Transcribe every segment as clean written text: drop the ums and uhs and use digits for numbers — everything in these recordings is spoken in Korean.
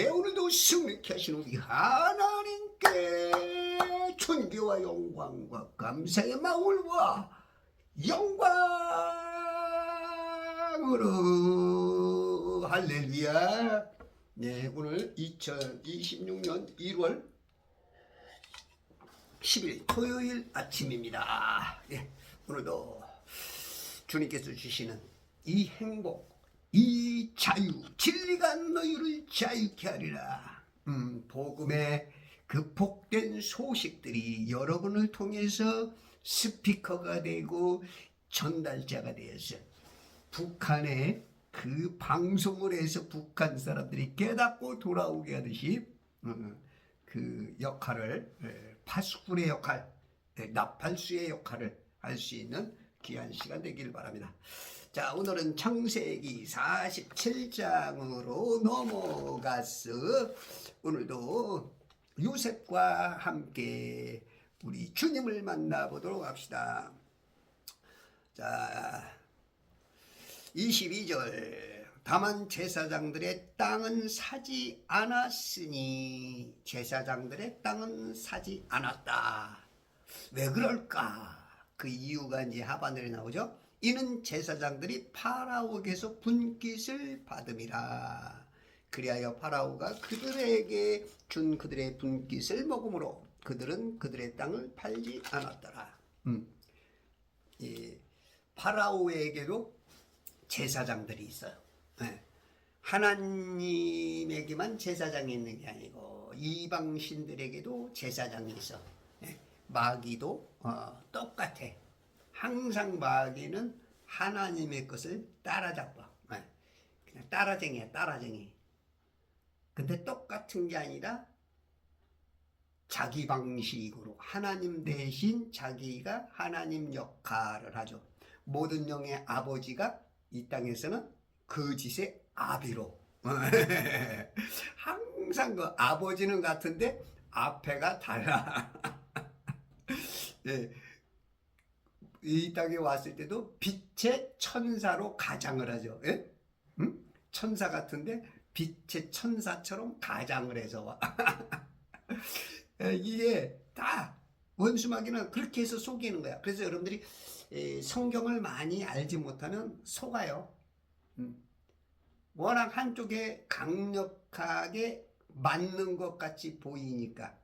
오늘도 승리케 하시는 우리 하나님께 존귀와 영광과 감사의 마음과 영광으로 할렐루야. 네, 오늘 2026년 1월 10일 토요일 아침입니다. 예, 오늘도 주님께서 주시는 이 행복, 이 자유, 진리가 너희를 자유케 하리라. 복음의 그 복된 소식들이 여러분을 통해서 스피커가 되고 전달자가 되어서 북한에 그 방송을 해서 북한 사람들이 깨닫고 돌아오게 하듯이 그 역할을, 파수꾼의 역할, 나팔수의 역할을 할 수 있는 귀한 시간 되기를 바랍니다. 자, 오늘은 창세기 47장으로 넘어가서 오늘도 요셉과 함께 우리 주님을 만나보도록 합시다. 자, 22절. 다만 제사장들의 땅은 사지 않았으니, 제사장들의 땅은 사지 않았다. 왜 그럴까? 그 이유가 이제 하반절에 나오죠. 이는 제사장들이 파라오에게서 분깃을 받음이라. 그리하여 파라오가 그들에게 준 그들의 분깃을 먹음으로 그들은 그들의 땅을 팔지 않았더라. 파라오에게도 제사장들이 있어요. 네. 하나님에게만 제사장이 있는 게 아니고 이방신들에게도 제사장이 있어. 네. 마귀도 똑같아. 항상 마귀는 하나님의 것을 따라잡아. 네. 그냥 따라쟁이야, 따라쟁이. 근데 똑같은 게 아니라 자기 방식으로 하나님 대신 자기가 하나님 역할을 하죠. 모든 영의 아버지가 이 땅에서는 거짓의 아비로. 항상 그 아버지는 같은데 앞에가 달라. 네. 이 땅에 왔을 때도 빛의 천사로 가장을 하죠. 예? 천사 같은데 빛의 천사처럼 가장을 해서 와. 이게 다 원수마귀는 그렇게 해서 속이는 거야. 그래서 여러분들이 성경을 많이 알지 못하면 속아요. 워낙 한쪽에 강력하게 맞는 것 같이 보이니까.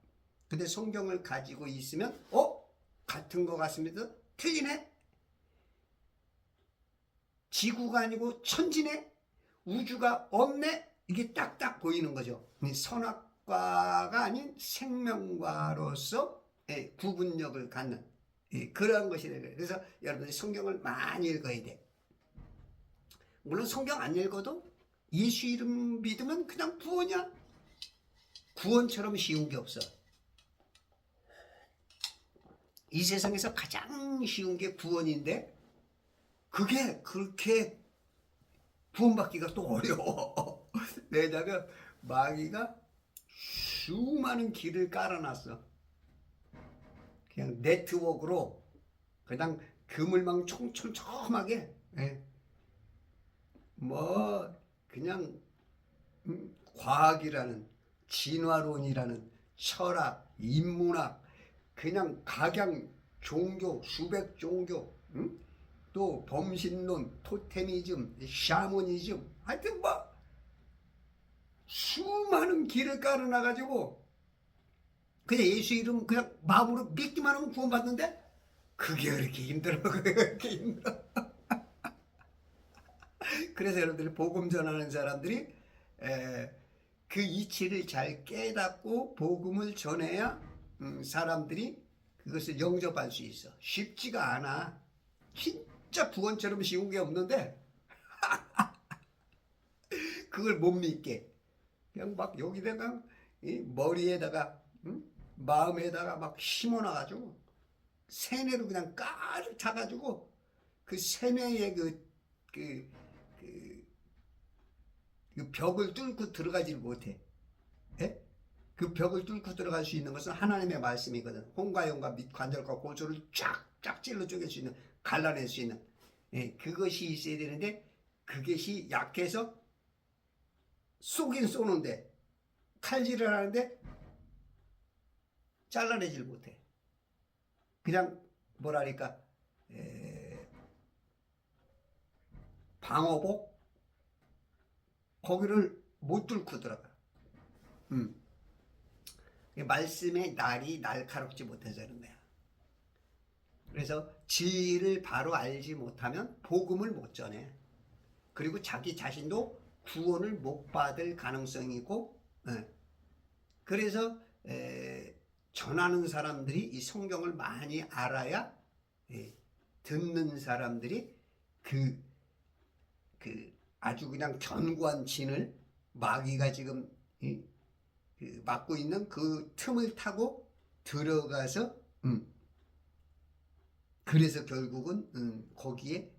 근데 성경을 가지고 있으면 같은 것 같습니다. 틀리네? 지구가 아니고 천지네? 우주가 없네? 이게 딱딱 보이는 거죠. 선악과가 아닌 생명과로서 구분력을 갖는 그러한 것이 되는 거예요. 그래서 여러분들이 성경을 많이 읽어야 돼. 물론 성경 안 읽어도 예수 이름 믿으면 그냥 구원이야. 구원처럼 쉬운 게 없어. 이 세상에서 가장 쉬운 게 구원인데 그게 그렇게 구원받기가 또 어려워. 왜냐하면 마귀가 수많은 길을 깔아놨어. 그냥 네트워크로 그냥 그물망 촘촘하게 그냥 과학이라는, 진화론이라는, 철학, 인문학, 그냥 각양 종교, 수백 종교, 또 범신론, 토테미즘, 샤머니즘, 하여튼 수많은 길을 깔아놔가지고 그냥 예수 이름 그냥 마음으로 믿기만 하면 구원받는데 그게 그렇게 힘들어. 그렇게 힘들어. 그래서 여러분들이 복음 전하는 사람들이 그 이치를 잘 깨닫고 복음을 전해야 사람들이 그것을 영접할 수 있어. 쉽지가 않아. 진짜 구원처럼 쉬운 게 없는데 그걸 못 믿게 그냥 막 여기다가 머리에다가 마음에다가 막 심어놔가지고 세뇌로 그냥 가득 차가지고 그 세뇌의 그 벽을 뚫고 들어가지를 못해. 예? 그 벽을 뚫고 들어갈 수 있는 것은 하나님의 말씀이거든. 홍과영과 밑 관절과 골조를 쫙쫙 찔러 쪼갤 수 있는, 갈라낼 수 있는 그것이 있어야 되는데 그것이 약해서 쏘긴 쏘는데 칼질을 하는데 잘라내질 못해. 그냥 뭐랄까 방어복 거기를 못 뚫고 들어가. 말씀의 날이 날카롭지 못해서 그런 거야. 그래서 진리를 바로 알지 못하면 복음을 못 전해. 그리고 자기 자신도 구원을 못 받을 가능성이 있고, 그래서 전하는 사람들이 이 성경을 많이 알아야 듣는 사람들이 그 아주 그냥 견고한 진을 마귀가 지금 막고 있는 그 틈을 타고 들어가서 그래서 결국은 거기에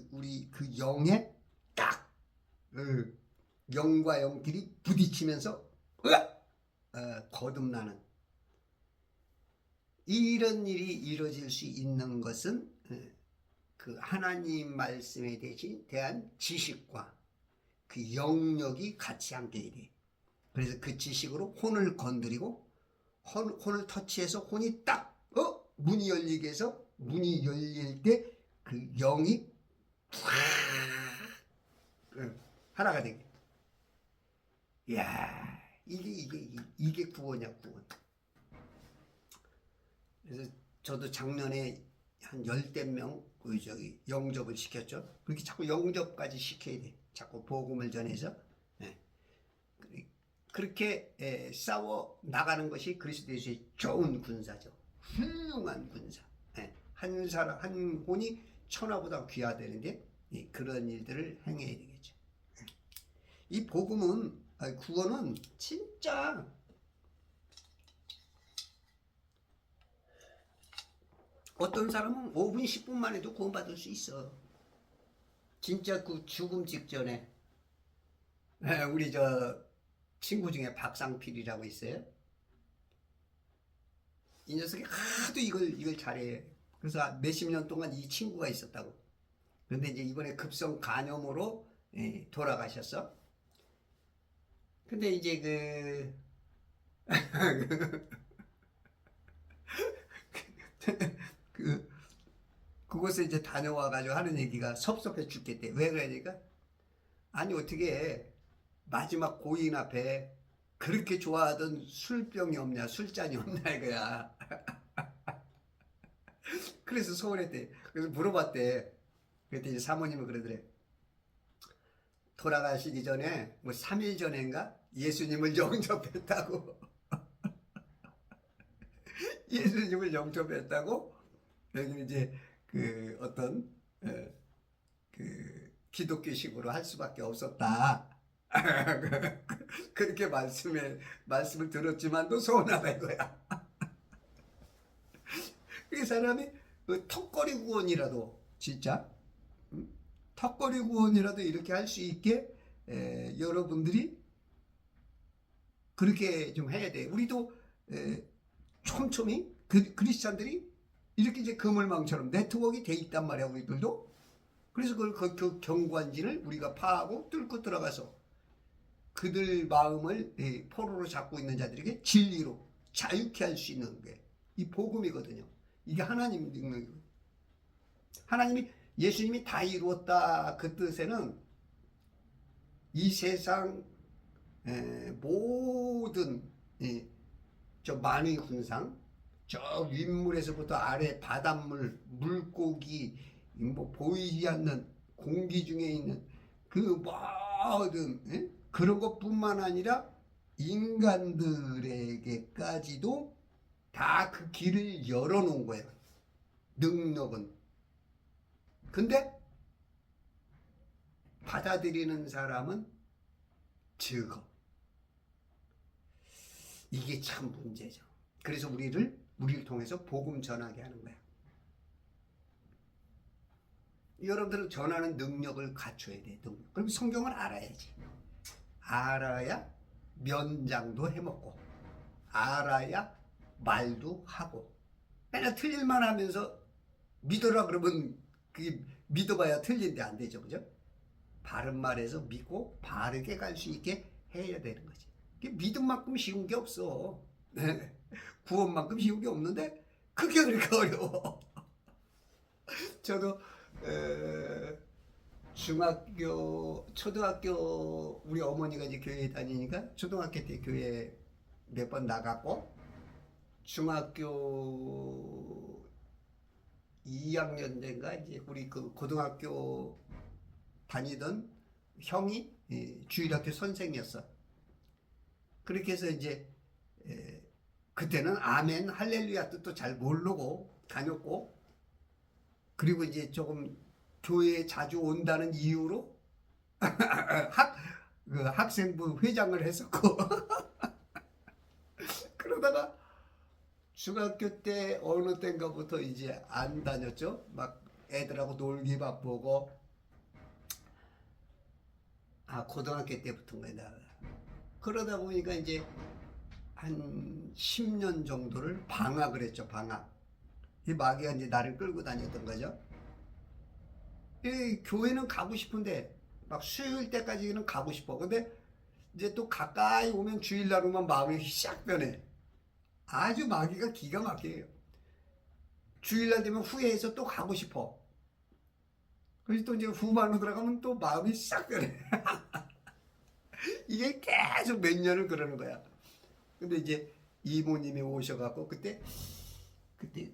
우리 영에 딱 영과 영끼리 부딪히면서 거듭나는 이런 일이 이루어질 수 있는 것은 그 하나님 말씀에 대한 지식과 그 영역이 같이 함께 돼. 그래서 그 지식으로 혼을 건드리고 혼을 터치해서 혼이 딱 문이 열리게 해서 문이 열릴 때 그 영이 하나가 되게. 이야, 이게 구원이야, 구원. 그래서 저도 작년에 한 10명 영접을 시켰죠. 그렇게 자꾸 영접까지 시켜야 돼. 자꾸 복음을 전해서. 그렇게 싸워 나가는 것이 그리스도 예수의 좋은 군사죠. 훌륭한 군사. 한 혼이 천하보다 귀하다는데 그런 일들을 행해야 되겠죠. 이 복음은 구원은 진짜 어떤 사람은 5분 10분만 해도 구원받을 수 있어. 진짜 그 죽음 직전에 우리 저 친구 중에 박상필이라고 있어요. 이 녀석이 하도 이걸 잘해. 그래서 몇십 년 동안 이 친구가 있었다고. 그런데 이제 이번에 급성 간염으로 돌아가셨어. 근데 이제 그곳에 이제 다녀와가지고 하는 얘기가 섭섭해 죽겠대. 왜 그러니까? 아니 어떻게 마지막 고인 앞에 그렇게 좋아하던 술병이 없냐, 술잔이 없냐 이거야. 그래서 서운했대. 그래서 물어봤대. 그랬더니 이제 사모님은 그러더래. 돌아가시기 전에 뭐 3일 전인가 예수님을 영접했다고. 예수님을 영접했다고. 여기는 이제 그 어떤 그 기독교식으로 할 수밖에 없었다. 그렇게 말씀을 들었지만도 서운하다 이거야. 이 사람이 턱걸이 구원이라도 진짜 턱걸이 구원이라도 이렇게 할 수 있게 여러분들이 그렇게 좀 해야 돼. 우리도 촘촘히 크리스찬들이 이렇게 이제 그물망처럼 네트워크가 돼 있단 말이야 우리들도. 그래서 그 경관진을 우리가 파하고 뚫고 들어가서 그들 마음을 포로로 잡고 있는 자들에게 진리로 자유케 할 수 있는 게 이 복음이거든요. 이게 하나님 능력이거든요. 하나님이 예수님이 다 이루었다 그 뜻에는 이 세상 모든 저 만의 훈상, 저 윗물에서부터 아래 바닷물, 물고기, 뭐 보이지 않는 공기 중에 있는 그 모든 그런 것뿐만 아니라 인간들에게까지도 다 그 길을 열어놓은 거예요. 능력은. 근데 받아들이는 사람은 적어. 이게 참 문제죠. 그래서 우리를 통해서 복음 전하게 하는 거야. 여러분들은 전하는 능력을 갖춰야 돼. 능력. 그럼 성경을 알아야지. 알아야 면장도 해먹고, 알아야 말도 하고. 맨날 틀릴만 하면서 믿어라 그러면 그게 믿어봐야 틀린데 안 되죠, 그죠? 바른 말에서 믿고 바르게 갈 수 있게 해야 되는 거지. 믿음만큼 쉬운 게 없어. 네. 구원만큼 쉬운 게 없는데 그게 그렇게 어려워. 저도 중학교, 초등학교 우리 어머니가 이제 교회 다니니까 초등학교 때 교회 몇 번 나갔고 중학교 2학년 된가 이제 우리 그 고등학교 다니던 형이 주일학교 선생이었어. 그렇게 해서 이제 그때는 아멘 할렐루야 뜻도 잘 모르고 다녔고 그리고 이제 조금 교회에 자주 온다는 이유로 그 학생부 회장을 했었고 그러다가 중학교 때 어느 때인가부터 이제 안 다녔죠. 막 애들하고 놀기 바쁘고 고등학교 때부터인가 그러다 보니까 이제 한 10년 정도를 방학을 했죠. 방학. 이 마귀가 이제 나를 끌고 다녔던 거죠. 이 교회는 가고 싶은데 막 수요일 때까지는 가고 싶어. 근데 이제 또 가까이 오면 주일날 오면 마음이 싹 변해. 아주 마귀가 기가 막혀요. 주일날 되면 후회해서 또 가고 싶어. 그래서 또 이제 후반으로 들어가면 또 마음이 싹 변해. 이게 계속 몇 년을 그러는 거야. 근데 이제 이모님이 오셔갖고 그때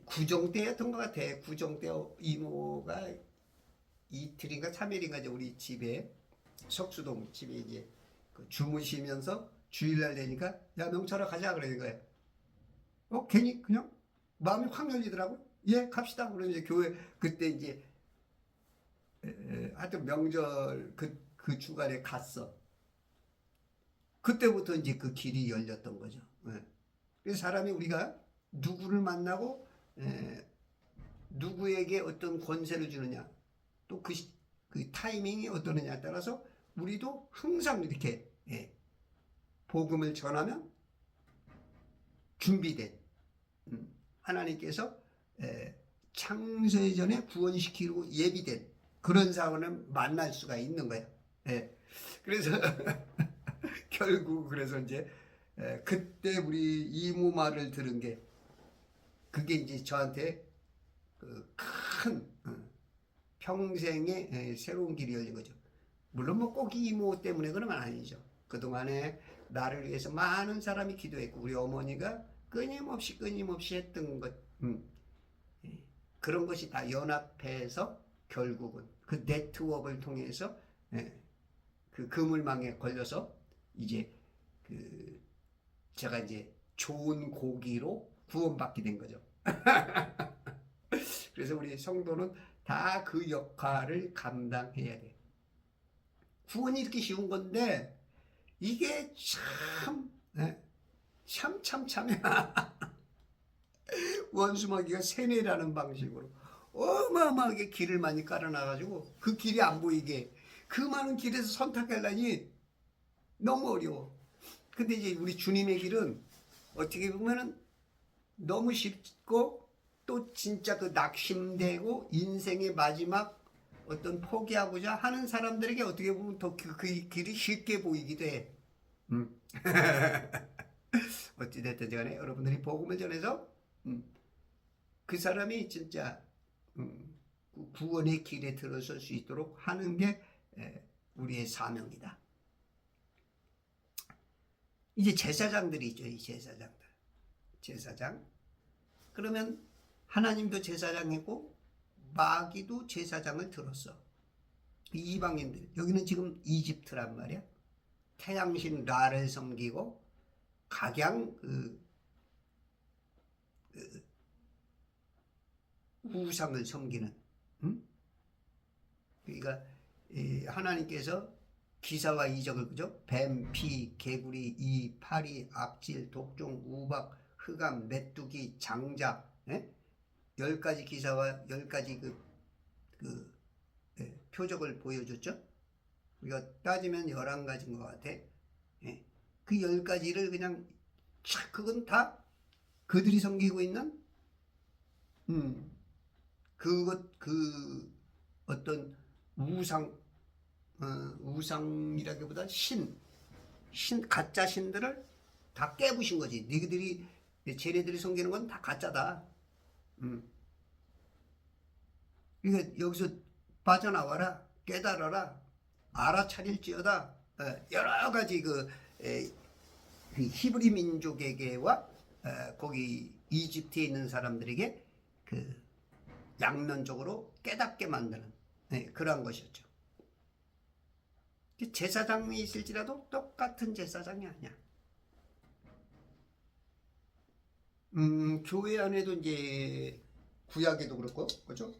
구정 때였던 것 같아. 구정 때 이모가 이틀인가 3일인가 이제 우리 집에 석수동 집에 이제 주무시면서 주일날 되니까 야 명철아 가자 그러는 거야. 괜히 그냥 마음이 확 열리더라고. 예 갑시다. 그러면 이제 교회 그때 이제 하여튼 명절 그 주간에 갔어. 그때부터 이제 그 길이 열렸던 거죠. 그래서 사람이 우리가 누구를 만나고 누구에게 어떤 권세를 주느냐 또 그 타이밍이 어떠느냐에 따라서 우리도 항상 이렇게 복음을 전하면 준비된 하나님께서 창세 전에 구원시키고 예비된 그런 사람을 만날 수가 있는 거예요. 그래서 결국 그래서 이제 그때 우리 이모 말을 들은 게 그게 이제 저한테 큰 평생의 새로운 길이 열린 거죠. 물론 뭐 꼭 이모 때문에 그런 건 아니죠. 그동안에 나를 위해서 많은 사람이 기도했고 우리 어머니가 끊임없이 했던 것 그런 것이 다 연합해서 결국은 그 네트워크를 통해서 그 그물망에 걸려서 이제 제가 이제 좋은 고기로 구원받게 된 거죠. 그래서 우리 성도는 다 그 역할을 감당해야 돼. 구원이 이렇게 쉬운 건데 이게 참이야. 원수마귀가 세뇌라는 방식으로 어마어마하게 길을 많이 깔아놔가지고 그 길이 안 보이게 그 많은 길에서 선택하려니 너무 어려워. 근데 이제 우리 주님의 길은 어떻게 보면은 너무 쉽고 또 진짜 그 낙심되고 인생의 마지막 어떤 포기하고자 하는 사람들에게 어떻게 보면 더 그 길이 쉽게 보이기도 해. 어찌됐든 간에 여러분들이 복음을 전해서 그 사람이 진짜 구원의 길에 들어설 수 있도록 하는 게 우리의 사명이다. 이제 제사장들이 있죠. 이 제사장들. 제사장. 그러면 하나님도 제사장이고 마귀도 제사장을 들었어. 그 이방인들. 여기는 지금 이집트란 말이야. 태양신 라를 섬기고 각양 우상을 섬기는. 그러니까 하나님께서 기사와 이적을 그죠? 뱀, 피, 개구리, 이, 파리, 악질, 독종, 우박, 흑암, 메뚜기, 장자, 10가지 기사와 10가지 표적을 보여줬죠. 우리가 따지면 11가지인 것 같아. 그 10가지를 그냥 그건 다 그들이 섬기고 있는 어떤 우상이라기보다 가짜 신들을 다 깨부신 거지. 쟤네들이 섬기는 건 다 가짜다. 그러니까 여기서 빠져나와라, 깨달아라, 알아차릴지어다. 여러 가지 그 히브리 민족에게와 거기 이집트에 있는 사람들에게 그 양면적으로 깨닫게 만드는 그러한 것이었죠. 제사장이 있을지라도 똑같은 제사장이 아니야. 교회 안에도 이제 구약에도 그렇고, 그죠?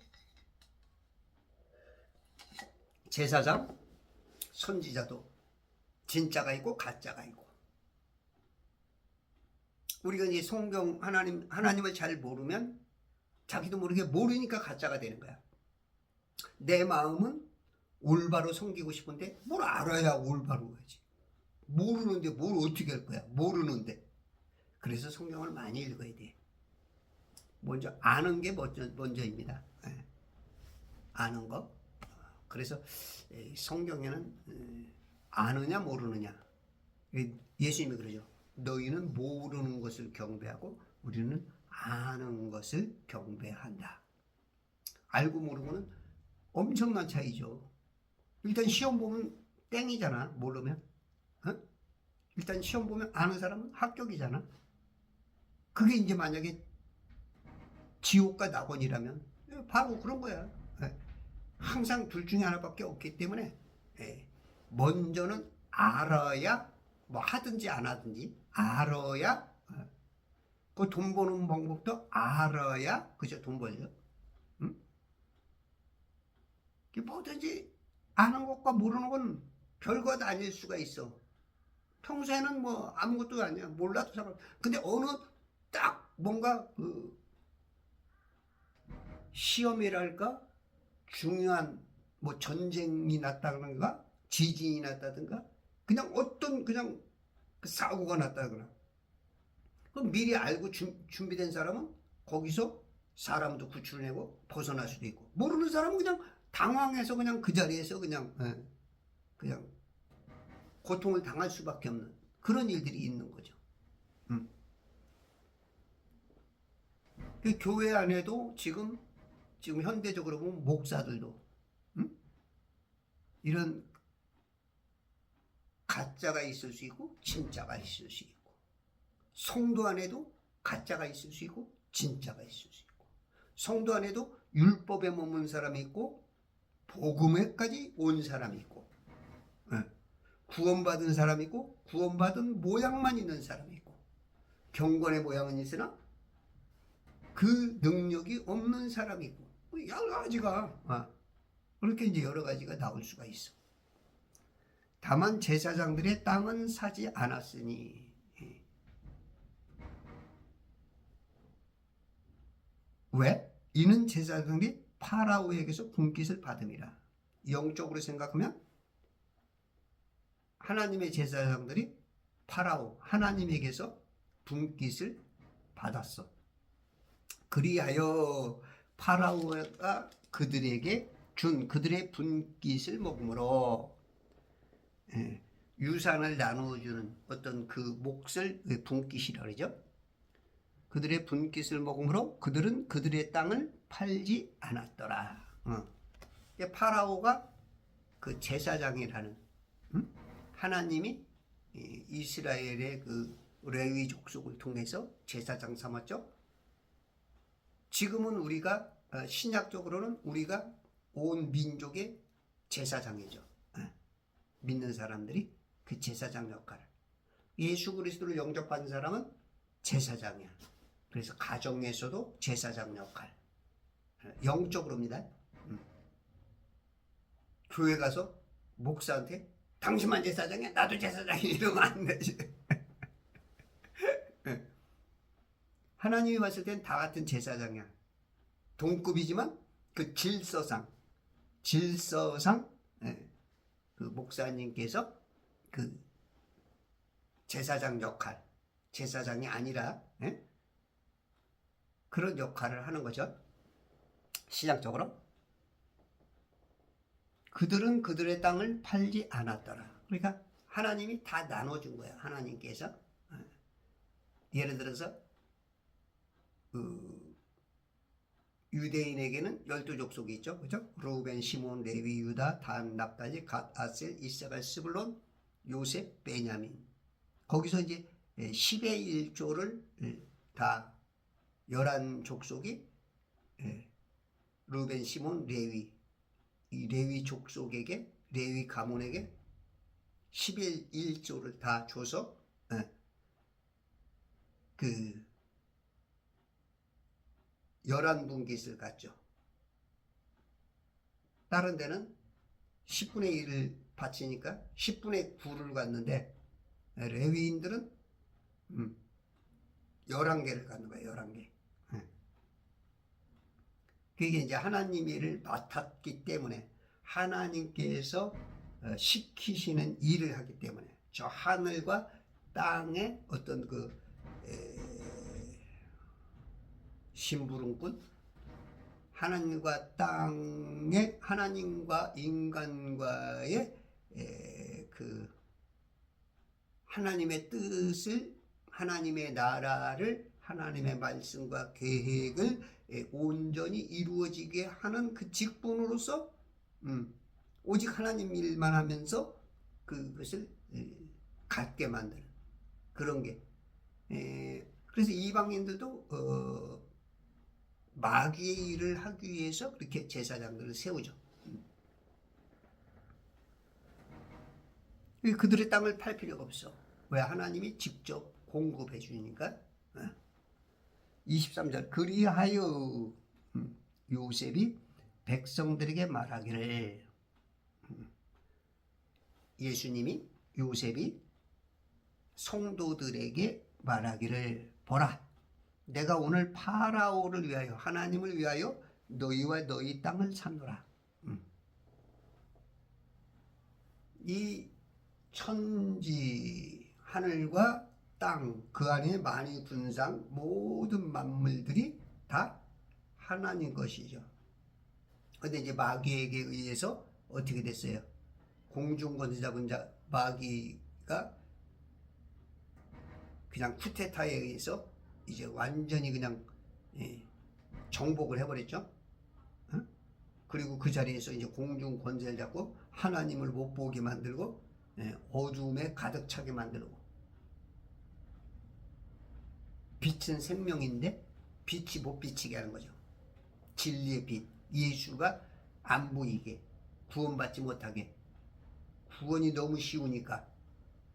제사장, 선지자도 진짜가 있고 가짜가 있고. 우리가 이제 성경 하나님을 잘 모르면 자기도 모르게 모르니까 가짜가 되는 거야. 내 마음은 올바로 섬기고 싶은데 뭘 알아야 올바로 하지. 모르는데 뭘 어떻게 할 거야? 모르는데. 그래서 성경을 많이 읽어야 돼. 먼저 아는 게 먼저입니다. 아는 거. 그래서 성경에는 아느냐 모르느냐. 예수님이 그러죠. 너희는 모르는 것을 경배하고 우리는 아는 것을 경배한다. 알고 모르고는 엄청난 차이죠. 일단 시험 보면 땡이잖아. 모르면. 일단 시험 보면 아는 사람은 합격이잖아. 그게 이제 만약에 지옥과 낙원이라면 바로 그런 거야. 항상 둘 중에 하나밖에 없기 때문에 먼저는 알아야 뭐 하든지 안 하든지 알아야 그 돈 버는 방법도 알아야 그죠? 돈 벌죠. 응? 뭐든지 아는 것과 모르는 건 별것 아닐 수가 있어. 평소에는 뭐 아무것도 아니야. 몰라도 상관. 근데 어느 딱 뭔가 그 시험이랄까 중요한 뭐 전쟁이 났다든가 지진이 났다든가 그냥 어떤 그냥 사고가 났다거나 그럼 미리 알고 준비된 사람은 거기서 사람도 구출해내고 벗어날 수도 있고 모르는 사람은 그냥 당황해서 그냥 그 자리에서 그냥 고통을 당할 수밖에 없는 그런 일들이 있는 거죠. 그 교회 안에도 지금 현대적으로 보면 목사들도 이런 가짜가 있을 수 있고 진짜가 있을 수 있고 성도 안에도 가짜가 있을 수 있고 진짜가 있을 수 있고 성도 안에도 율법에 머문 사람이 있고 복음에까지 온 사람이 있고 구원받은 사람이 있고 구원받은 모양만 있는 사람이 있고 경건의 모양은 있으나 그 능력이 없는 사람이 있고 여러 가지가 그렇게 이제 여러 가지가 나올 수가 있어. 다만 제사장들의 땅은 사지 않았으니 왜? 이는 제사장들이 파라오에게서 분깃을 받음이라. 영적으로 생각하면 하나님의 제사장들이 파라오 하나님에게서 분깃을 받았어. 그리하여 파라오가 그들에게 준 그들의 분깃을 먹음으로 유산을 나누어주는 어떤 그 몫을 분깃이라 그러죠. 그들의 분깃을 먹음으로 그들은 그들의 땅을 팔지 않았더라. 파라오가 그 제사장이라는 하나님이 이스라엘의 그 레위 족속을 통해서 제사장 삼았죠. 지금은 우리가 신약적으로는 우리가 온 민족의 제사장이죠. 믿는 사람들이 그 제사장 역할을 예수 그리스도를 영접한 사람은 제사장이야. 그래서 가정에서도 제사장 역할 영적으로입니다. 교회 가서 목사한테 당신만 제사장이야 나도 제사장이야 이러면 안 되지. 하나님이 봤을 땐 다 같은 제사장이야. 동급이지만 그 질서상 그 목사님께서 그 제사장 역할 제사장이 아니라 그런 역할을 하는 거죠. 신약적으로 그들은 그들의 땅을 팔지 않았더라. 그러니까 하나님이 다 나눠준 거야. 하나님께서. 예를 들어서 그 유대인에게는 12족속이 있죠. 그죠? 루벤, 시몬, 레위, 유다, 단, 납달리, 갓, 아셀, 이사갈, 스불론, 요셉, 베냐민. 거기서 이제 10의 1조를 다 11족속이 루벤, 시몬, 레위, 이 레위 족속에게, 레위 가문에게 10의 1조를 다 줘서 그 11분깃을 갖죠. 다른 데는 10분의 1을 바치니까 10분의 9를 갖는데 레위인들은 11개를 갖는 거예요. 11개. 그게 이제 하나님 일을 맡았기 때문에 하나님께서 시키시는 일을 하기 때문에 저 하늘과 땅의 어떤 그 심부름꾼, 하나님과 땅의, 하나님과 인간과의 그 하나님의 뜻을, 하나님의 나라를, 하나님의 말씀과 계획을 온전히 이루어지게 하는 그 직분으로서 오직 하나님 일만 하면서 그것을 갖게 만드는 그런 게. 그래서 이방인들도 마귀의 일을 하기 위해서 그렇게 제사장들을 세우죠. 그들의 땅을 팔 필요가 없어. 왜? 하나님이 직접 공급해 주니까. 23절 그리하여 요셉이 백성들에게 말하기를, 예수님이 요셉이 성도들에게 말하기를, 보라, 내가 오늘 파라오를 위하여, 하나님을 위하여 너희와 너희 땅을 샀노라. 이 천지, 하늘과 땅, 그 안에 만유 군상 모든 만물들이 다 하나님 것이죠. 근데 이제 마귀에게 의해서 어떻게 됐어요? 공중권세 잡은 자 마귀가 그냥 쿠데타에 의해서 이제 완전히 그냥 정복을 해버렸죠. 그리고 그 자리에서 이제 공중 권세를 잡고 하나님을 못 보게 만들고 어둠에 가득 차게 만들고, 빛은 생명인데 빛이 못 비치게 하는 거죠. 진리의 빛, 예수가 안 보이게, 구원받지 못하게. 구원이 너무 쉬우니까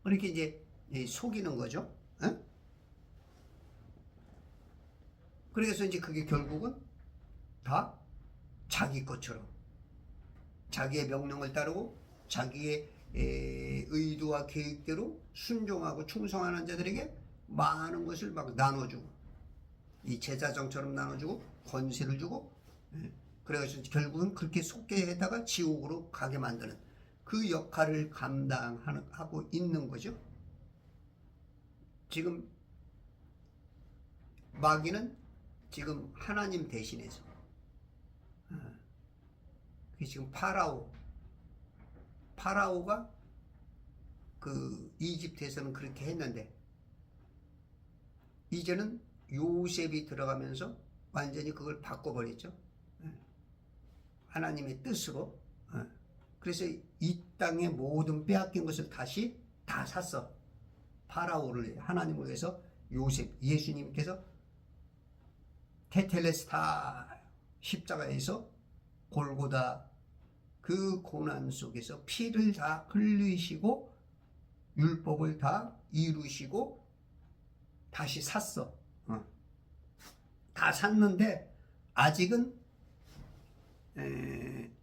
이렇게 이제 속이는 거죠. 그래서 이제 그게 결국은 다 자기 것처럼, 자기의 명령을 따르고 자기의 의도와 계획대로 순종하고 충성하는 자들에게 많은 것을 막 나눠주고, 이 제사장처럼 나눠주고 권세를 주고, 그래서 결국은 그렇게 속게 해다가 지옥으로 가게 만드는 그 역할을 감당하고 있는 거죠. 지금 마귀는 지금 하나님 대신해서 지금 파라오가 그 이집트에서는 그렇게 했는데, 이제는 요셉이 들어가면서 완전히 그걸 바꿔버렸죠. 하나님의 뜻으로. 그래서 이 땅의 모든 빼앗긴 것을 다시 다 샀어. 파라오를 하나님을 위해서 요셉, 예수님께서 테텔레스타 십자가에서 골고다 그 고난 속에서 피를 다 흘리시고 율법을 다 이루시고 다시 샀어. 다 샀는데 아직은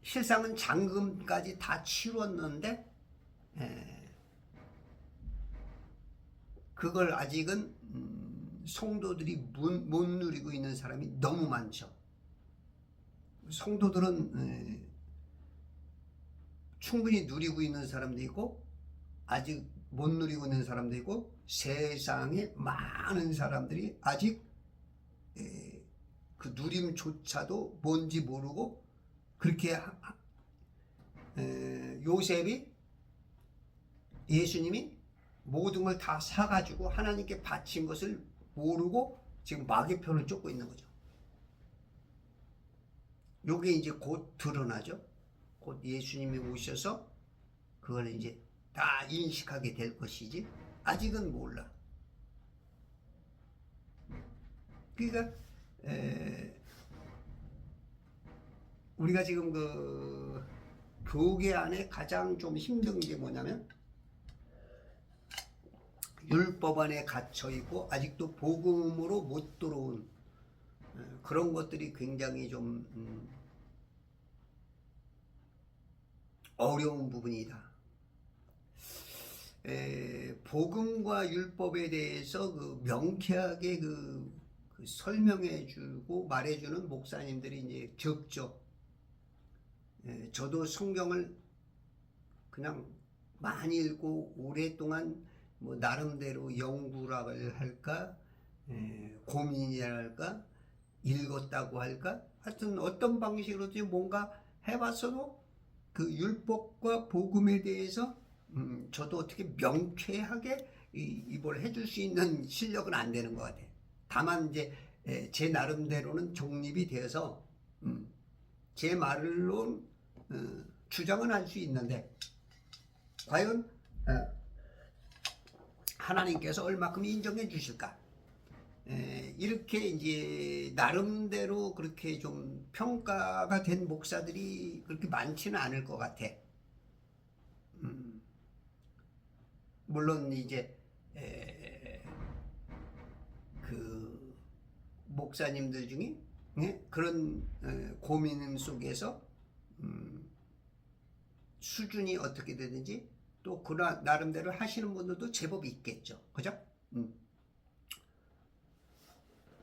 실상은 잔금까지 다 치렀는데 그걸 아직은 성도들이 못 누리고 있는 사람이 너무 많죠. 성도들은 충분히 누리고 있는 사람도 있고 아직 못 누리고 있는 사람도 있고, 세상에 많은 사람들이 아직 그 누림조차도 뭔지 모르고 그렇게 요셉이 예수님이 모든 걸 다 사가지고 하나님께 바친 것을 모르고 지금 마귀 편을 쫓고 있는 거죠. 요게 이제 곧 드러나죠. 곧 예수님이 오셔서 그걸 이제 다 인식하게 될 것이지 아직은 몰라. 그러니까 우리가 지금 그 교계 안에 가장 좀 힘든 게 뭐냐면 율법 안에 갇혀 있고 아직도 복음으로 못 들어온 그런 것들이 굉장히 좀 어려운 부분이다. 복음과 율법에 대해서 그 명쾌하게 그 설명해주고 말해주는 목사님들이 이제 적죠. 저도 성경을 그냥 많이 읽고 오랫동안 뭐 나름대로 연구를 할까, 고민이라 할까, 읽었다고 할까, 하여튼 어떤 방식으로든지 뭔가 해봤어도 그 율법과 복음에 대해서 저도 어떻게 명쾌하게 이걸 해줄 수 있는 실력은 안 되는 것 같아요. 다만 이제 제 나름대로는 정립이 되어서 제 말로 주장은 할 수 있는데 과연 하나님께서 얼마큼 인정해 주실까? 이렇게 이제 나름대로 그렇게 좀 평가가 된 목사들이 그렇게 많지는 않을 것 같아. 물론 이제 그 목사님들 중에 그런 고민 속에서 수준이 어떻게 되는지 또 그 나름대로 하시는 분들도 제법 있겠죠. 그죠?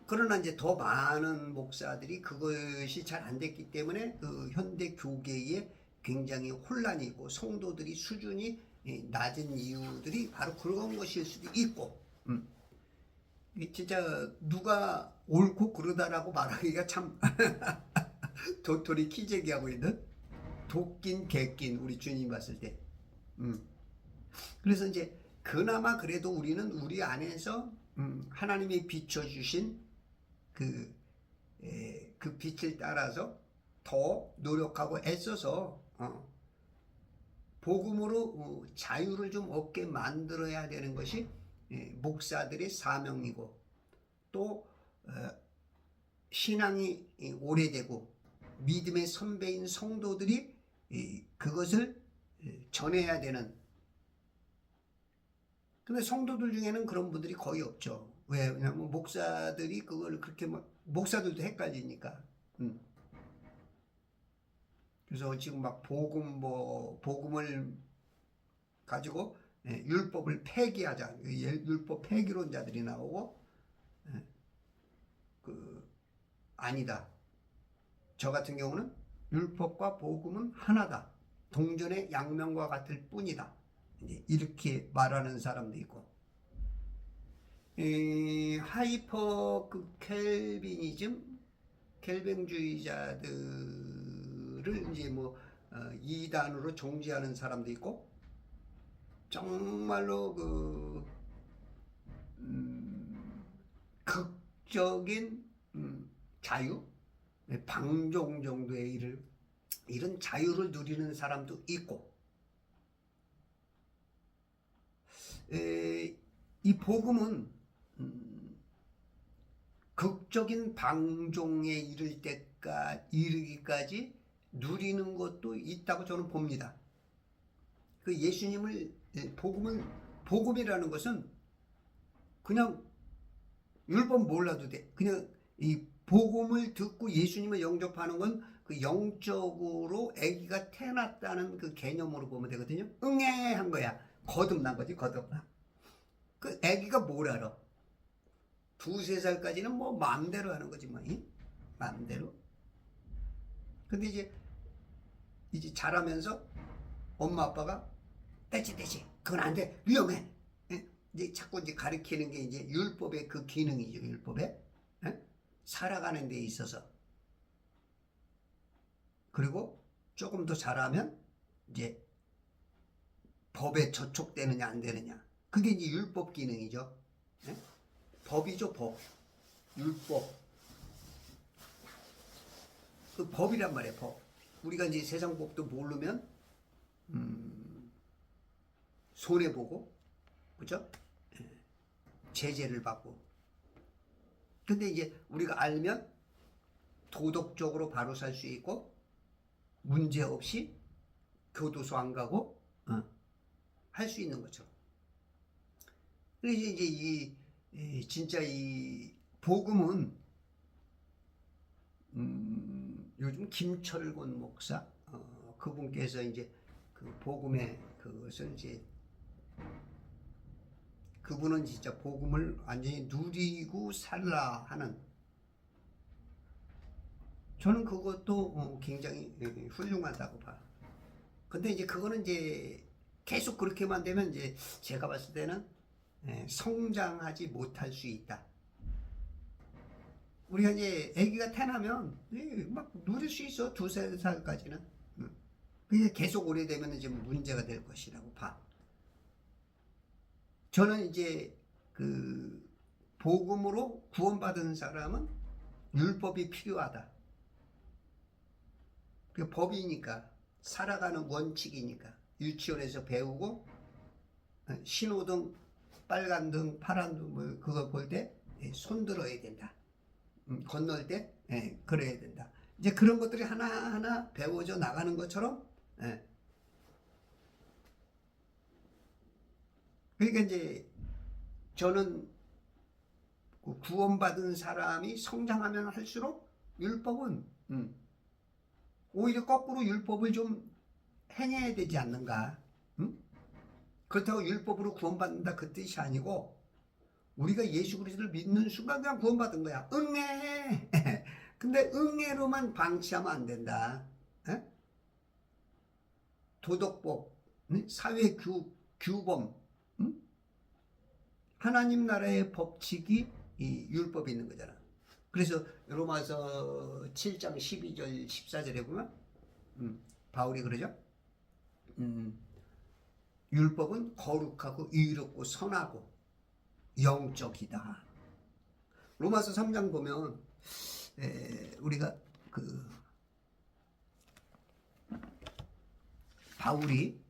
그러나 이제 더 많은 목사들이 그것이 잘 안 됐기 때문에 그 현대 교계에 굉장히 혼란이 있고 성도들이 수준이 낮은 이유들이 바로 그런 것일 수도 있고 진짜 누가 옳고 그르다라고 말하기가 참 도토리 키재기하고 있는 도낀 개낀 우리 주님 봤을 때 그래서 이제 그나마 그래도 우리는 우리 안에서 하나님이 비춰주신 그 빛을 따라서 더 노력하고 애써서 복음으로 자유를 좀 얻게 만들어야 되는 것이 목사들의 사명이고 또 신앙이 오래되고 믿음의 선배인 성도들이 그것을 전해야 되는. 근데 성도들 중에는 그런 분들이 거의 없죠. 왜? 왜냐면 목사들이 그걸 그렇게 목사들도 헷갈리니까. 그래서 지금 막 복음을 가지고 율법을 폐기하자. 율법 폐기론자들이 나오고 아니다. 저 같은 경우는 율법과 복음은 하나다. 동전의 양면과 같을 뿐이다. 이렇게 말하는 사람도 있고, 하이퍼 켈빈주의자들을 이제 뭐 이단으로 정죄하는 사람도 있고, 정말로 극적인 자유, 방종 정도의 이런 자유를 누리는 사람도 있고, 이 복음은 극적인 방종에 이르기까지 누리는 것도 있다고 저는 봅니다. 그 복음이라는 것은 그냥 율법 몰라도 돼. 그냥 이 복음을 듣고 예수님을 영접하는 건 그 영적으로 아기가 태어났다는 그 개념으로 보면 되거든요. 응애한 거야. 거듭난 거지, 거듭난. 그 아기가 뭘 알아? 2-3살까지는 뭐 마음대로 하는 거지, 뭐. 마음대로. 근데 이제 자라면서 엄마 아빠가 떼지. 그건 안 돼. 위험해. 이제 자꾸 이제 가르치는 게 이제 율법의 그 기능이죠, 율법에. 살아가는 데 있어서. 그리고 조금 더 자라면 이제 법에 저촉되느냐 안 되느냐. 그게 이제 율법 기능이죠. 네? 법이죠, 법. 율법. 그 법이란 말이에요, 법. 우리가 이제 세상 법도 모르면 손해보고, 그죠? 제재를 받고. 근데 이제 우리가 알면 도덕적으로 바로 살 수 있고, 문제 없이 교도소 안 가고, 할 수 있는 것처럼. 그래서 이제 진짜 이 복음은, 요즘 김철곤 목사, 그분께서 이제 그 복음의 그것을 이제 그분은 진짜 복음을 완전히 누리고 살라 하는, 저는 그것도 굉장히 훌륭하다고 봐. 근데 이제 그거는 이제 계속 그렇게만 되면 이제 제가 봤을 때는 성장하지 못할 수 있다. 우리가 이제 아기가 태어나면 막 누릴 수 있어. 2~3살까지는. 그게 계속 오래되면 이제 문제가 될 것이라고 봐. 저는 이제 그 복음으로 구원받은 사람은 율법이 필요하다. 그 법이니까, 살아가는 원칙이니까, 유치원에서 배우고 신호등, 빨간등, 파란등 뭐 그거 볼 때 손 들어야 된다. 건널 때 그래야 된다. 이제 그런 것들이 하나하나 배워져 나가는 것처럼, 그러니까 이제 저는 구원받은 사람이 성장하면 할수록 율법은 오히려 거꾸로 율법을 좀 행해야 되지 않는가. 그렇다고 율법으로 구원받는다 그 뜻이 아니고, 우리가 예수 그리스도를 믿는 순간 그냥 구원받은 거야. 응애. 근데 응애로만 방치하면 안 된다. 도덕법, 사회 규범, 하나님 나라의 법칙이 이 율법이 있는 거잖아. 그래서 로마서 7장 12절 14절에 보면 바울이 그러죠. 율법은 거룩하고 의롭고 선하고 영적이다. 로마서 3장 보면 우리가 그 바울이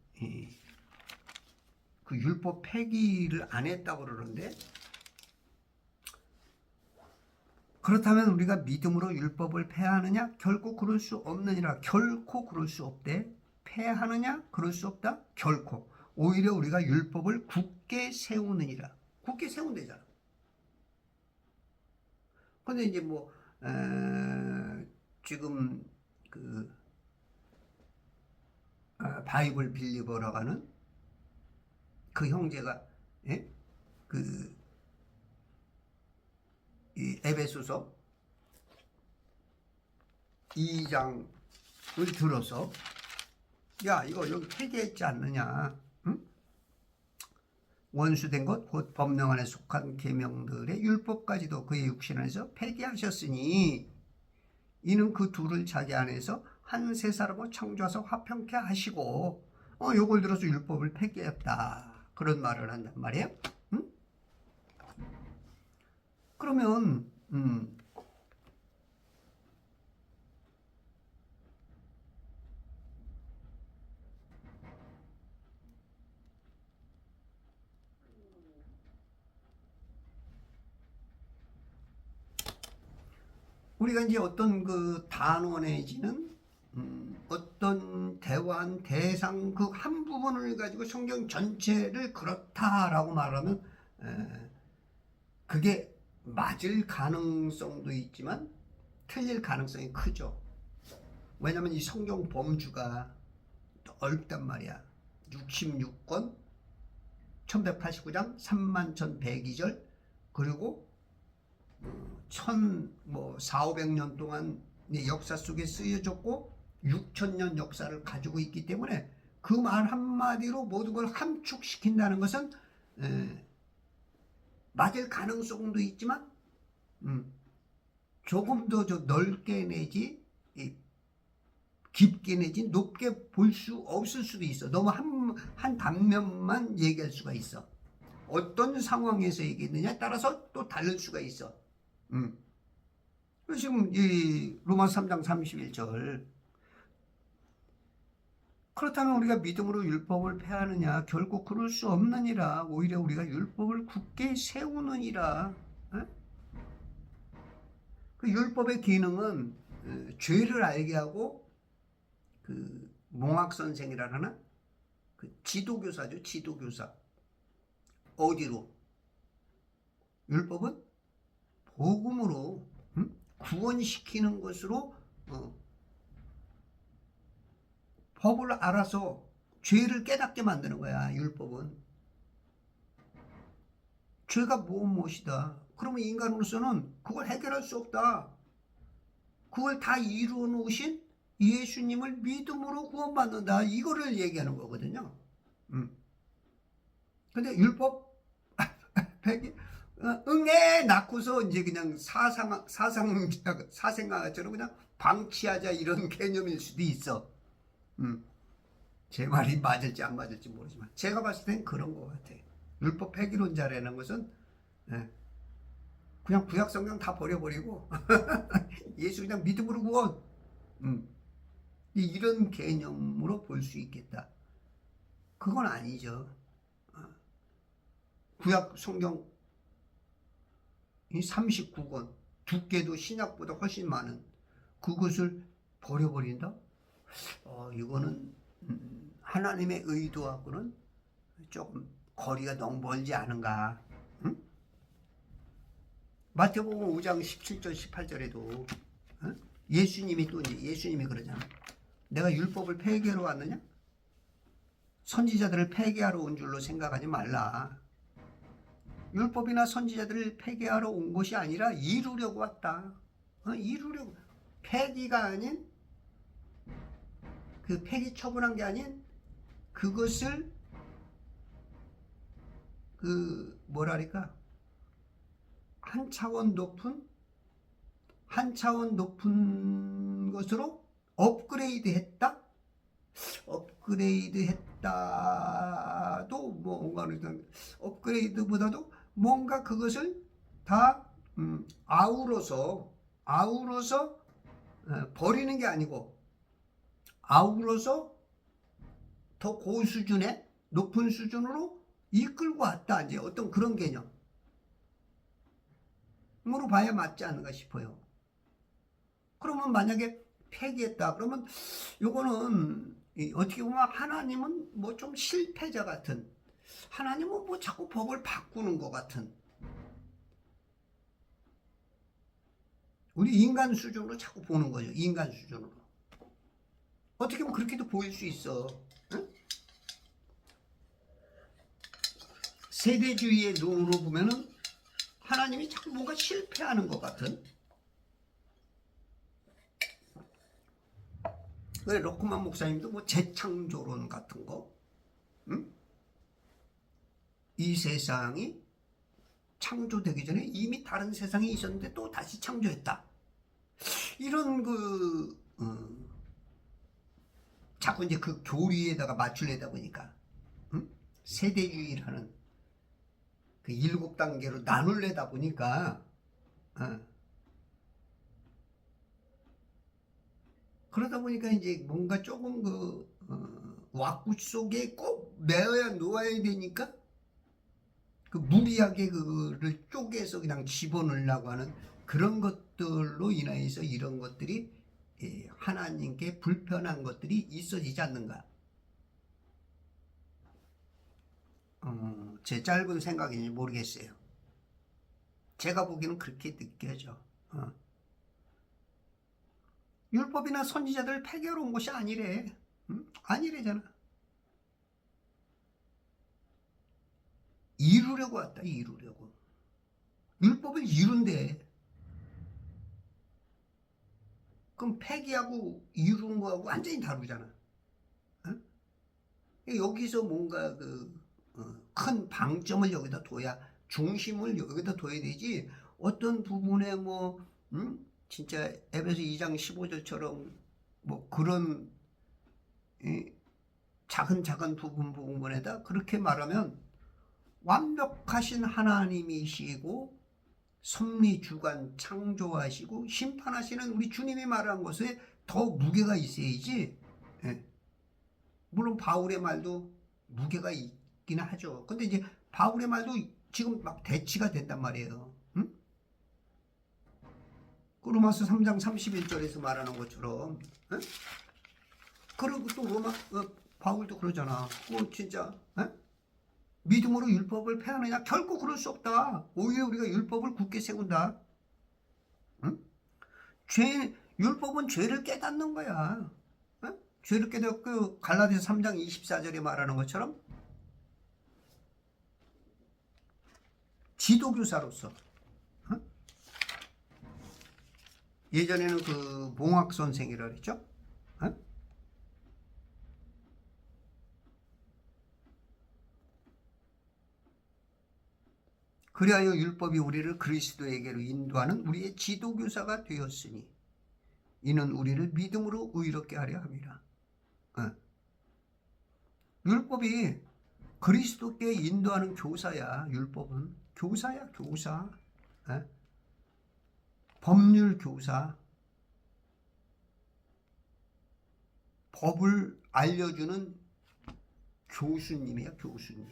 그 율법 폐기를 안 했다고 그러는데, 그렇다면 우리가 믿음으로 율법을 폐하느냐? 결코 그럴 수 없느니라. 결코 그럴 수 없대. 폐하느냐? 그럴 수 없다. 결코. 오히려 우리가 율법을 굳게 세우느니라. 굳게 세운대잖아. 근데 이제 뭐 지금 그 바이블 빌리버라고 하는 그 형제가 그 이 에베소서 2장을 들어서, 야 이거 여기 폐기했지 않느냐, 응? 원수된 것 곧 법령 안에 속한 계명들의 율법까지도 그의 육신 안에서 폐기하셨으니 이는 그 둘을 자기 안에서 한 세 사람으로 창조하셔서 화평케 하시고, 요걸 들어서 율법을 폐기했다, 그런 말을 한단 말이에요. 응? 그러면 우리가 이제 어떤 그 단어 내지는 어떤 대화한 대상 그 한 부분을 가지고 성경 전체를 그렇다라고 말하면 그게 맞을 가능성도 있지만 틀릴 가능성이 크죠. 왜냐하면 이 성경 범주가 넓단 말이야. 66권, 1189장, 31,102절, 그리고 400~500년 동안 역사 속에 쓰여졌고 6,000년 역사를 가지고 있기 때문에 그 말 한마디로 모든 걸 함축시킨다는 것은 맞을 가능성도 있지만 조금 더 넓게 내지 깊게 내지 높게 볼 수 없을 수도 있어. 너무 한 단면만 얘기할 수가 있어. 어떤 상황에서 얘기했느냐에 따라서 또 다를 수가 있어. 그래서 지금 이 로마서 3장 31절, 그렇다면 우리가 믿음으로 율법을 폐하느냐? 결국 그럴 수 없느니라. 오히려 우리가 율법을 굳게 세우느니라. 그 율법의 기능은 죄를 알게 하고, 그 몽학 선생이라 하나? 그 지도교사죠, 지도교사. 어디로? 율법은 복음으로 구원시키는 것으로 법을 알아서 죄를 깨닫게 만드는 거야. 율법은 죄가 무엇이다. 그러면 인간으로서는 그걸 해결할 수 없다. 그걸 다 이루어 놓으신 예수님을 믿음으로 구원받는다. 이거를 얘기하는 거거든요. 근데 율법 응애 낳고서 이제 그냥 사생아처럼 그냥 방치하자 이런 개념일 수도 있어. 제 말이 맞을지 안 맞을지 모르지만 제가 봤을 땐 그런 것 같아. 율법 폐기론자라는 것은 그냥 구약 성경 다 버려버리고 예수 그냥 믿음으로 구원, 이런 개념으로 볼 수 있겠다. 그건 아니죠. 구약 성경 39권 두께도 신약보다 훨씬 많은 그것을 버려버린다? 이거는 하나님의 의도하고는 조금 거리가 너무 멀지 않은가. 마태복음 5장 17절 18절에도 예수님이 또 이제 예수님이 그러잖아. 내가 율법을 폐기하러 왔느냐? 선지자들을 폐기하러 온 줄로 생각하지 말라. 율법이나 선지자들을 폐기하러 온 것이 아니라 이루려고 왔다. 이루려고. 폐기가 아닌, 그 폐기 처분한 게 아닌 그것을 그 뭐랄까 한 차원 높은 것으로 업그레이드 했다? 업그레이드 했다도 뭔가 업그레이드보다도 뭔가 그것을 다 아우러서 버리는 게 아니고 아우러서 더 고수준의 높은 수준으로 이끌고 왔다. 이제 어떤 그런 개념으로 봐야 맞지 않는가 싶어요. 그러면 만약에 폐기했다 그러면 요거는 어떻게 보면 하나님은 뭐 좀 실패자 같은, 하나님은 뭐 자꾸 법을 바꾸는 것 같은, 우리 인간 수준으로 자꾸 보는 거죠. 인간 수준으로. 어떻게 보면 그렇게도 보일 수 있어. 응? 세대주의의 눈으로 보면은 하나님이 자꾸 뭔가 실패하는 것 같은. 왜 로크만 목사님도 뭐 재창조론 같은 거, 응? 이 세상이 창조되기 전에 이미 다른 세상이 있었는데 또 다시 창조했다. 이런 자꾸 이제 그 교리에다가 맞추려다 보니까 세대주의라는 그 7단계로 나눌려다 보니까 그러다 보니까 이제 뭔가 조금 왁구 속에 꼭 놓아야 되니까 그 무리하게 그거를 쪼개서 그냥 집어넣으려고 하는 그런 것들로 인해서 이런 것들이 하나님께 불편한 것들이 있어지지 않는가. 제 짧은 생각인지 모르겠어요. 제가 보기에는 그렇게 느껴져. 율법이나 선지자들 폐기하러 온 것이 아니래. 아니래잖아. 이루려고 왔다. 이루려고. 율법을 이룬대. 그럼 폐기하고 이루는 거하고 완전히 다르잖아. 여기서 뭔가 큰 방점을 여기다 둬야, 중심을 여기다 둬야 되지. 어떤 부분에 진짜 에베소 2장 15절처럼 뭐 그런 작은 작은 부분에다 그렇게 말하면 완벽하신 하나님이시고 섭리 주관 창조하시고 심판하시는 우리 주님이 말한 것에 더 무게가 있어야지. 예. 물론 바울의 말도 무게가 있긴 하죠. 근데 이제 바울의 말도 지금 막 대치가 된단 말이에요. 응? 로마서 3장 31절에서 말하는 것처럼. 응? 그리고 또 바울도 그러잖아. 진짜 믿음으로 율법을 폐하느냐? 결코 그럴 수 없다. 오히려 우리가 율법을 굳게 세운다. 응? 율법은 죄를 깨닫는 거야. 응? 죄를 깨닫고 갈라디아서 3장 24절에 말하는 것처럼 지도교사로서 예전에는 그 봉학 선생이라 그랬죠. 그리하여 율법이 우리를 그리스도에게로 인도하는 우리의 지도교사가 되었으니 이는 우리를 믿음으로 의롭게 하려 함이라. 율법이 그리스도께 인도하는 교사야. 율법은 교사야, 교사. 법률 교사. 법을 알려주는 교수님이야, 교수님.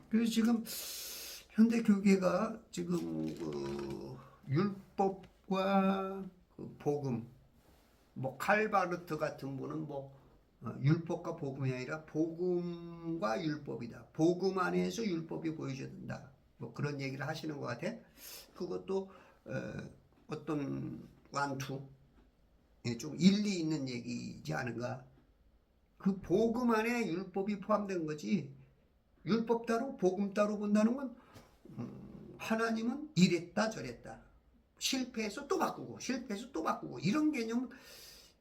그래서 지금 현대 교계가 지금 율법과 복음, 뭐 칼바르트 같은 분은 율법과 복음이 아니라 복음과 율법이다. 복음 안에서 율법이 보여줘야 된다. 뭐 그런 얘기를 하시는 것 같아. 그것도 어떤 완투, 좀 일리 있는 얘기지 않은가. 그 복음 안에 율법이 포함된 거지. 율법 따로 복음 따로 본다는 건 하나님은 이랬다 저랬다. 실패해서 또 바꾸고 실패해서 또 바꾸고 이런 개념은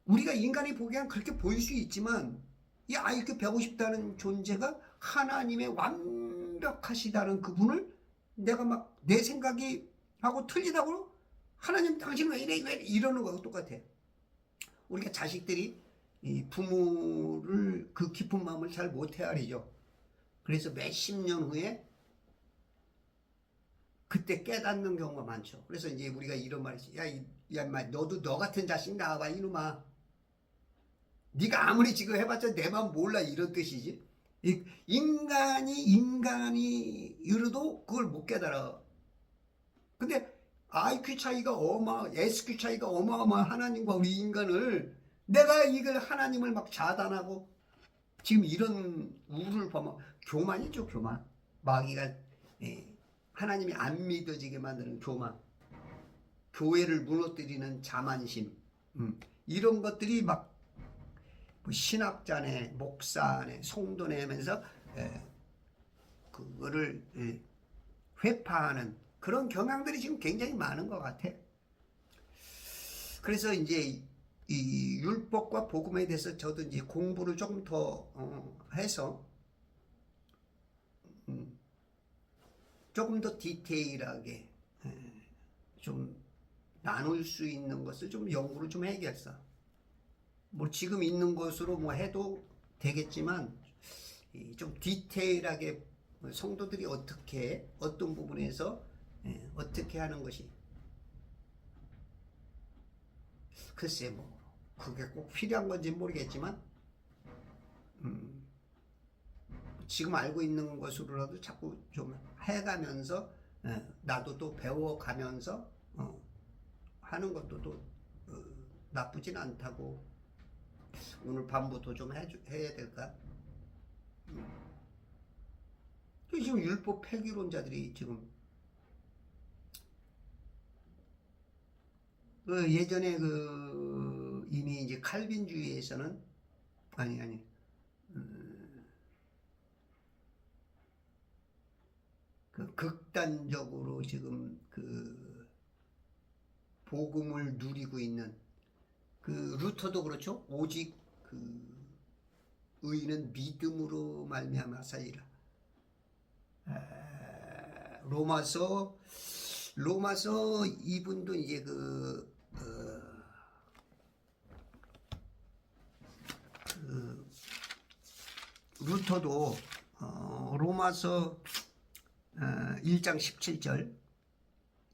우리가 인간이 보기엔 그렇게 보일 수 있지만 이 IQ 150다는 존재가 하나님의 완벽하시다는 그분을 내가 막 내 생각이 하고 틀리다고 하나님 당신 왜 이래 이러는 거하고 똑같아. 우리가 자식들이 이 부모를 그 깊은 마음을 잘 못 헤아리죠. 그래서 몇십 년 후에 그때 깨닫는 경우가 많죠. 그래서 이제 우리가 이런 말이지. 야, 인마 너도 너 같은 자식 낳아봐 이놈아. 네가 아무리 지금 해봤자 내 마음 몰라 이런 뜻이지. 인간이 이러도 그걸 못 깨달아. 근데 IQ 차이가 SQ 차이가 어마어마한 하나님과 우리 인간을 내가 이걸 하나님을 막 자단하고 지금 이런 우를 보면 교만이죠, 교만. 마귀가 하나님이 안 믿어지게 만드는 교만. 교회를 무너뜨리는 자만심. 이런 것들이 막 신학자네, 목사네, 성도네 하면서 그거를 회파하는 그런 경향들이 지금 굉장히 많은 것 같아. 그래서 이제 이 율법과 복음에 대해서 저도 이제 공부를 조금 더 해서 조금 더 디테일하게 좀 나눌 수 있는 것을 좀 연구를 좀 해야겠어. 뭐 지금 있는 것으로 뭐 해도 되겠지만 좀 디테일하게 성도들이 어떻게 어떤 부분에서 어떻게 하는 것이 글쎄 뭐 그게 꼭 필요한 건지 모르겠지만 지금 알고 있는 것으로라도 자꾸 좀 해가면서 나도 또 배워가면서 하는 것도 또 나쁘진 않다고 오늘 밤부터 좀 해야 될까? 지금 율법 폐기론자들이 지금 예전에 이미 이제 칼빈주의에서는 극단적으로 지금 복음을 누리고 있는 루터도 그렇죠. 오직 의인은 믿음으로 말미암아 살리라. 로마서 로마서 이분도 이제 루터도 로마서 1장 17절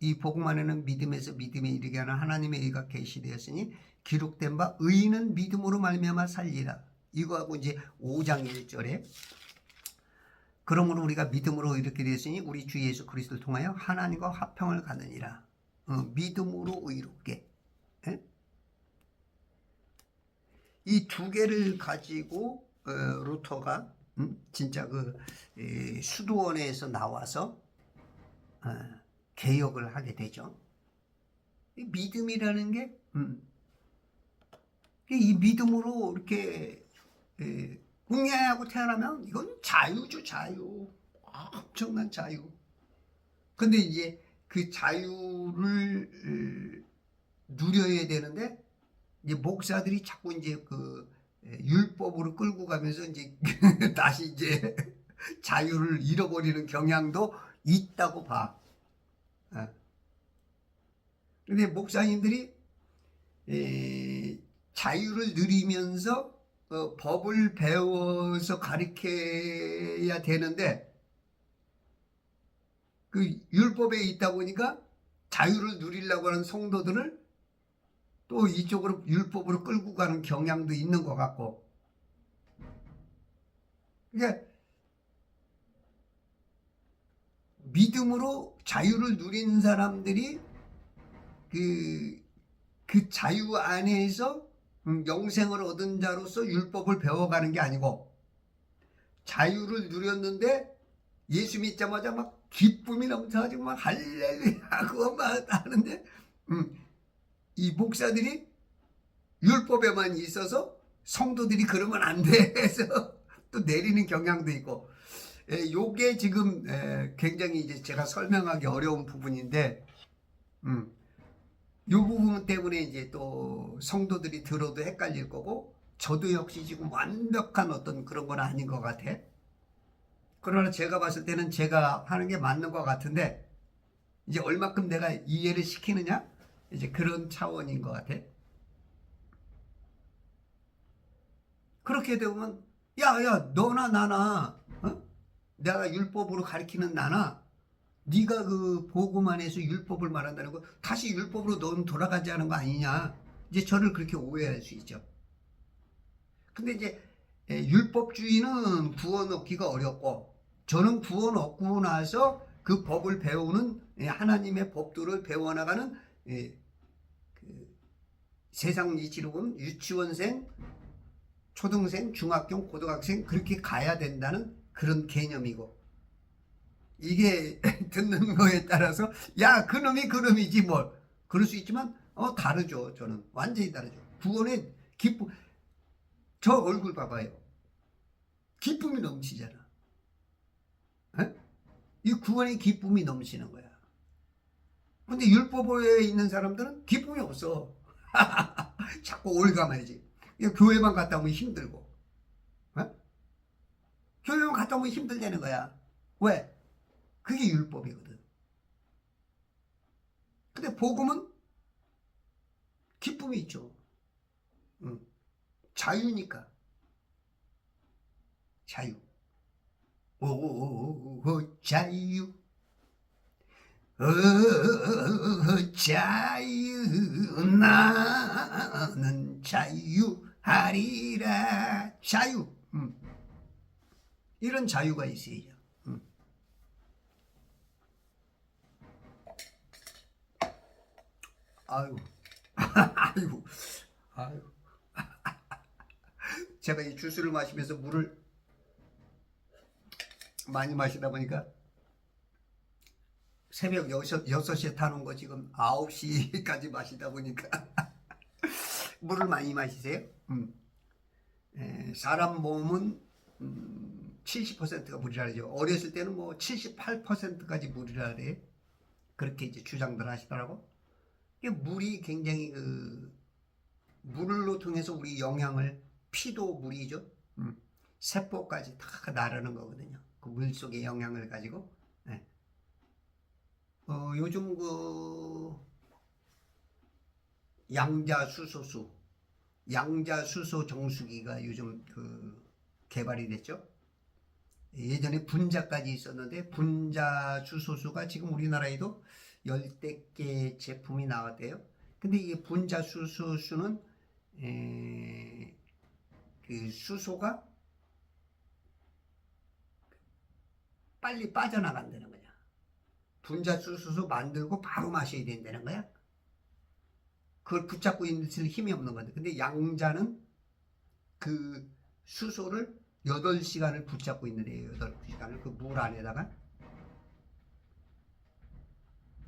이 복음 안에는 믿음에서 믿음에 이르게 하는 하나님의 의가 계시되었으니 기록된 바 의인은 믿음으로 말미암아 살리라. 이거하고 이제 5장 1절에 그러므로 우리가 믿음으로 이렇게 되었으니 우리 주 예수 그리스도를 통하여 하나님과 화평을 갖느니라. 믿음으로 의롭게. 이 두 개를 가지고 루터가 진짜 수도원에서 나와서 개혁을 하게 되죠. 이 믿음이라는 게 이 믿음으로 이렇게 응애하고 태어나면 이건 자유죠, 자유. 엄청난 자유. 근데 이제 그 자유를 누려야 되는데 이제 목사들이 자꾸 이제 율법으로 끌고 가면서 이제 다시 이제 자유를 잃어버리는 경향도 있다고 봐. 근데 목사님들이 자유를 누리면서 법을 배워서 가르쳐야 되는데 그 율법에 있다 보니까 자유를 누리려고 하는 성도들을 또 이쪽으로 율법으로 끌고 가는 경향도 있는 것 같고, 그러니까 믿음으로 자유를 누린 사람들이 그 자유 안에서 영생을 얻은 자로서 율법을 배워가는 게 아니고, 자유를 누렸는데 예수 믿자마자 막 기쁨이 넘쳐가지고 막 할렐루야 하고 막 하는데 이 목사들이 율법에만 있어서 성도들이 그러면 안 돼 해서 또 내리는 경향도 있고, 요게 지금 굉장히 이제 제가 설명하기 어려운 부분인데, 요 부분 때문에 이제 또 성도들이 들어도 헷갈릴 거고, 저도 역시 지금 완벽한 어떤 그런 건 아닌 것 같아. 그러나 제가 봤을 때는 제가 하는 게 맞는 것 같은데, 이제 얼마큼 내가 이해를 시키느냐? 이제 그런 차원인 것 같아. 그렇게 되면, 야, 너나 나나, 내가 율법으로 가르치는 나나, 네가 그 복음 안에서 율법을 말한다는 거, 다시 율법으로 넌 돌아가지 않은 거 아니냐? 이제 저를 그렇게 오해할 수 있죠. 근데 이제 율법주의는 구원 얻기가 어렵고, 저는 구원 얻고 나서 그 법을 배우는 하나님의 법도를 배워나가는 세상 이치로 보면 유치원생, 초등생, 중학교, 고등학생 그렇게 가야 된다는 그런 개념이고, 이게 듣는 거에 따라서 야 그놈이지 뭘 그럴 수 있지만 다르죠. 저는 완전히 다르죠. 구원의 기쁨, 저 얼굴 봐봐요. 기쁨이 넘치잖아. 이 구원의 기쁨이 넘치는 거야. 근데 율법에 있는 사람들은 기쁨이 없어. 자꾸 올가매지. 교회만 갔다 오면 힘들고, 교회만 갔다 오면 힘들다는 거야. 왜? 그게 율법이거든. 근데 복음은 기쁨이 있죠. 자유니까. 자유. 오, 자유. 자유. 나는 자유하리라. 자유. 이런 자유가 있어야죠. 아유. 제가 이 주스를 마시면서 물을 많이 마시다 보니까 새벽 6시에 타는 거 지금 9시까지 마시다 보니까 물을 많이 마시세요. 사람 몸은 70%가 물이라 그러죠. 어렸을 때는 뭐 78%까지 물이라 그래. 그렇게 이제 주장들 하시더라고. 물이 굉장히 물로 통해서 우리 영양을, 피도 물이죠. 세포까지 다 나르는 거거든요. 그 물 속의 영양을 가지고. 요즘 그 양자수소수, 양자수소 정수기가 요즘 그 개발이 됐죠. 예전에 분자까지 있었는데 분자수소수가 지금 우리나라에도 열대 개 제품이 나왔대요. 근데 이 분자수소수는 그 수소가 빨리 빠져나간다는 거야. 분자수소수 만들고 바로 마셔야 된다는 거야. 그걸 붙잡고 있는 힘이 없는 건데. 근데 양자는 그 수소를 8시간을 붙잡고 있는데요. 8시간을 그 물 안에다가.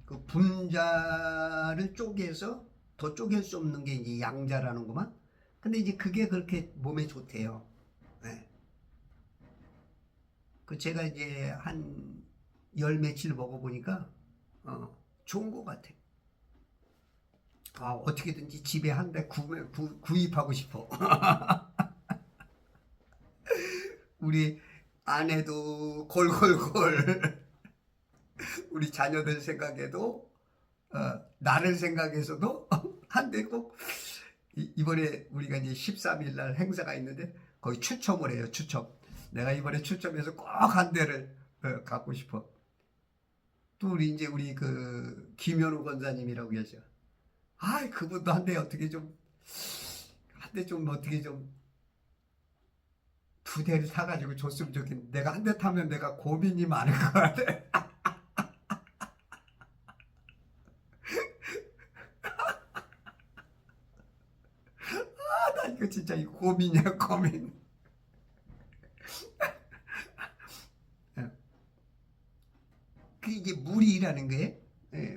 그 분자를 쪼개서 더 쪼갤 수 없는 게 이제 양자라는구만. 근데 이제 그게 그렇게 몸에 좋대요. 네. 그 제가 이제 한 열 며칠 먹어보니까 좋은 것 같아. 어떻게든지 집에 한 대 구입하고 싶어. 우리 아내도 골골골 우리 자녀들 생각에도 나를 생각해서도 한 대 꼭 이번에 우리가 이제 13일 날 행사가 있는데 거기 추첨을 해요. 추첨. 내가 이번에 추첨해서 꼭 한 대를 갖고 싶어. 또 우리 그 김현우 권사님이라고 계셔. 그분도 한 대 어떻게 좀 한 대 좀 어떻게 좀 2대를 사가지고 줬으면 좋겠는데 내가 한 대 타면 내가 고민이 많을 것 같아. 나 이거 진짜 이 고민이야 고민. 그 이게 물이라는 게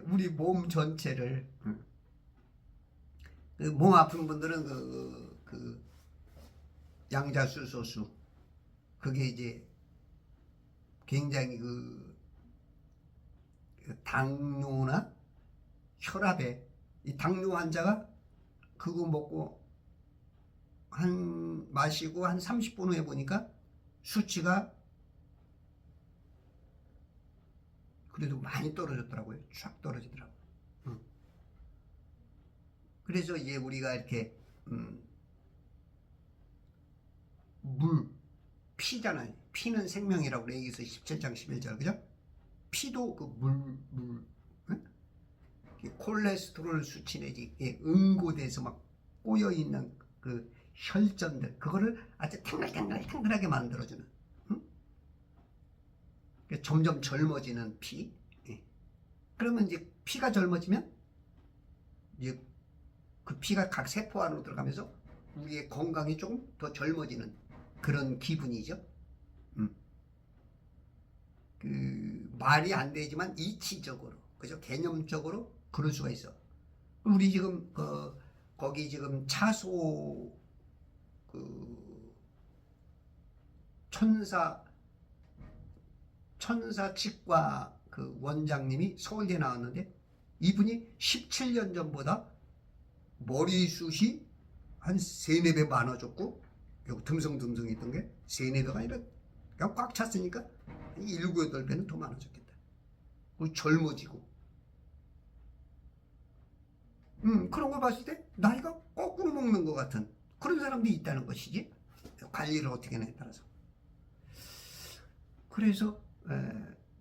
우리 몸 전체를 그 몸 아픈 분들은 그 양자수소수 그게 이제 굉장히 그 당뇨나 혈압에 이 당뇨 환자가 그거 먹고 마시고 한 30분 후에 보니까 수치가 그래도 많이 떨어졌더라고요. 쫙 떨어지더라고요. 그래서 이제 우리가 이렇게 물, 피잖아요. 피는 생명이라고 그래. 여기서 17장 11절 그죠? 피도 그 물, 응? 콜레스테롤 수치 내지 응고돼서 막 꼬여있는 그 혈전들 그거를 아주 탱글탱글하게 만들어주는 점점 젊어지는 피. 그러면 이제 피가 젊어지면 이제 그 피가 각 세포 안으로 들어가면서 우리의 건강이 조금 더 젊어지는 그런 기분이죠. 그 말이 안 되지만 이치적으로 그죠? 개념적으로 그럴 수가 있어. 우리 지금 거기 지금 차소 그 천사치과 그 원장님이 서울대 나왔는데 이분이 17년 전보다 머리숱이 한 3-4배 많아졌고 여기 듬성듬성 있던 게 3-4배가 아니라 그냥 꽉 찼으니까 7-8배는 더 많아졌겠다. 그리고 젊어지고 그런 걸 봤을 때 나이가 거꾸로 먹는 것 같은 그런 사람들이 있다는 것이지. 관리를 어떻게 하냐에 따라서. 그래서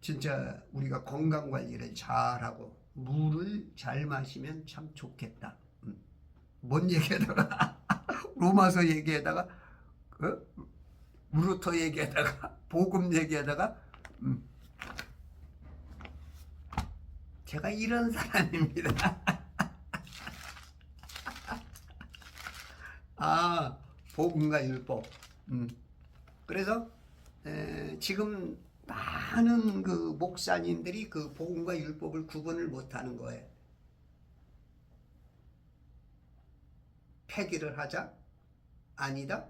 진짜 우리가 건강관리를 잘하고 물을 잘 마시면 참 좋겠다. 뭔 얘기하다가 로마서 얘기하다가 루터 얘기하다가 복음 얘기하다가 제가 이런 사람입니다. 복음과 율법. 그래서 지금 많은 그 목사님들이 그 복음과 율법을 구분을 못하는 거예요. 폐기를 하자? 아니다?